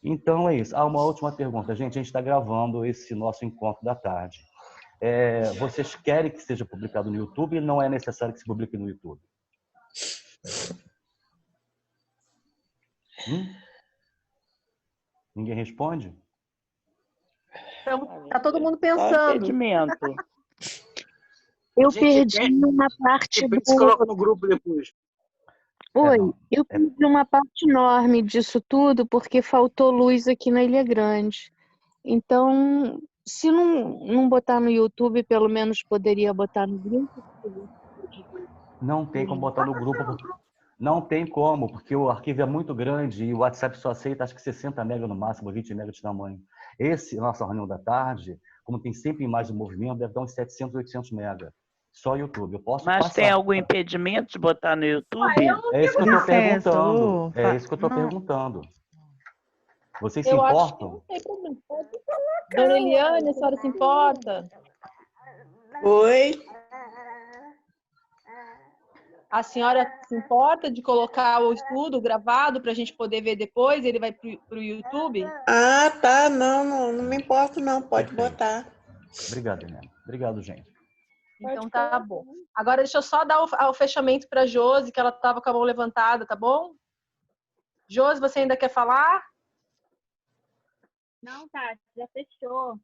Então é isso. Uma última pergunta, gente, a gente está gravando esse nosso encontro da tarde. Vocês querem que seja publicado no YouTube ou não é necessário que se publique no YouTube? Ninguém responde? Então, tá todo mundo pensando. Eu perdi uma parte do... Você coloca no grupo depois. Oi, eu perdi uma parte enorme disso tudo porque faltou luz aqui na Ilha Grande. Então, se não botar no YouTube, pelo menos poderia botar no grupo? Não tem como botar no grupo. Não tem como, porque o arquivo é muito grande e o WhatsApp só aceita acho que 60 MB no máximo, 20 MB de tamanho. Nossa reunião da tarde, como tem sempre imagem de movimento, deve dar uns 700, 800 MB. Só YouTube. Eu posso Mas passar. tem algum impedimento de botar no YouTube? É isso que eu estou perguntando. É isso que eu estou perguntando. Vocês se importam? Dona Eliane, a senhora se importa? Oi. A senhora se importa de colocar o estudo gravado para a gente poder ver depois? Ele vai para o YouTube? Ah, tá. Não me importo, não. Pode botar. Obrigado, Helena. Obrigado, gente. Então tá bom. Agora deixa eu só dar o fechamento para a Josi, que ela estava com a mão levantada, tá bom? Josi, você ainda quer falar? Não, Tati, já fechou.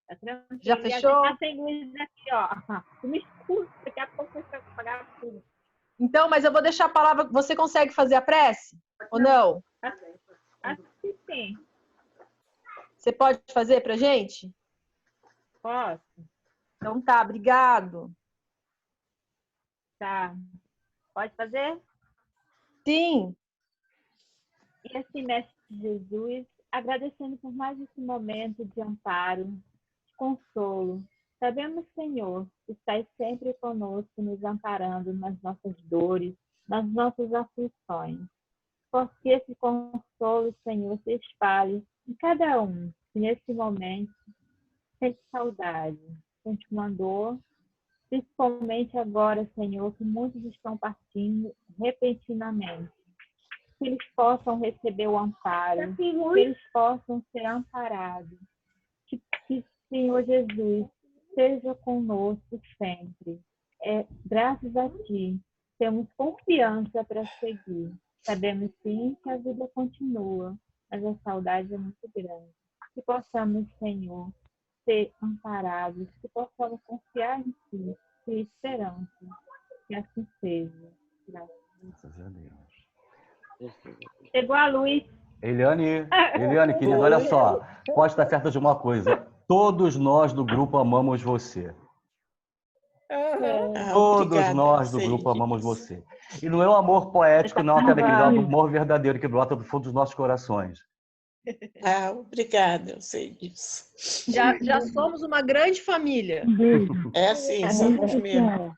Tá tranquilo. Já fechou? Tá sem luz aqui, ó. Me escuta, daqui a pouco você vai apagar tudo. Então, mas eu vou deixar a palavra. Você consegue fazer a prece? Ou não? Acho que sim. Você pode fazer pra gente? Posso. Então tá, obrigado. Tá. Pode fazer? Sim. E assim, Mestre Jesus, agradecendo por mais esse momento de amparo, de consolo. Sabemos, Senhor, que estás sempre conosco, nos amparando nas nossas dores, nas nossas aflições. Porque esse consolo, Senhor, se espalhe em cada um que nesse momento sente saudade, sente uma dor, principalmente agora, Senhor, que muitos estão partindo repentinamente. Que eles possam receber o amparo, que eles possam ser amparados. Que Senhor Jesus, seja conosco sempre. Graças a Ti, temos confiança para seguir. Sabemos sim que a vida continua, mas a saudade é muito grande. Que possamos, Senhor, ser amparados, que possamos confiar em Ti, ter esperança. Que assim seja. Graças a Deus. Chegou a luz. Eliane, querida, olha só. Pode estar certa de uma coisa. Todos nós do grupo amamos você. Todos nós do grupo amamos você. E não é um amor poético, não, que é o amor verdadeiro que brota do fundo dos nossos corações. Obrigada, eu sei disso. Já somos uma grande família. É sim, somos mesmo.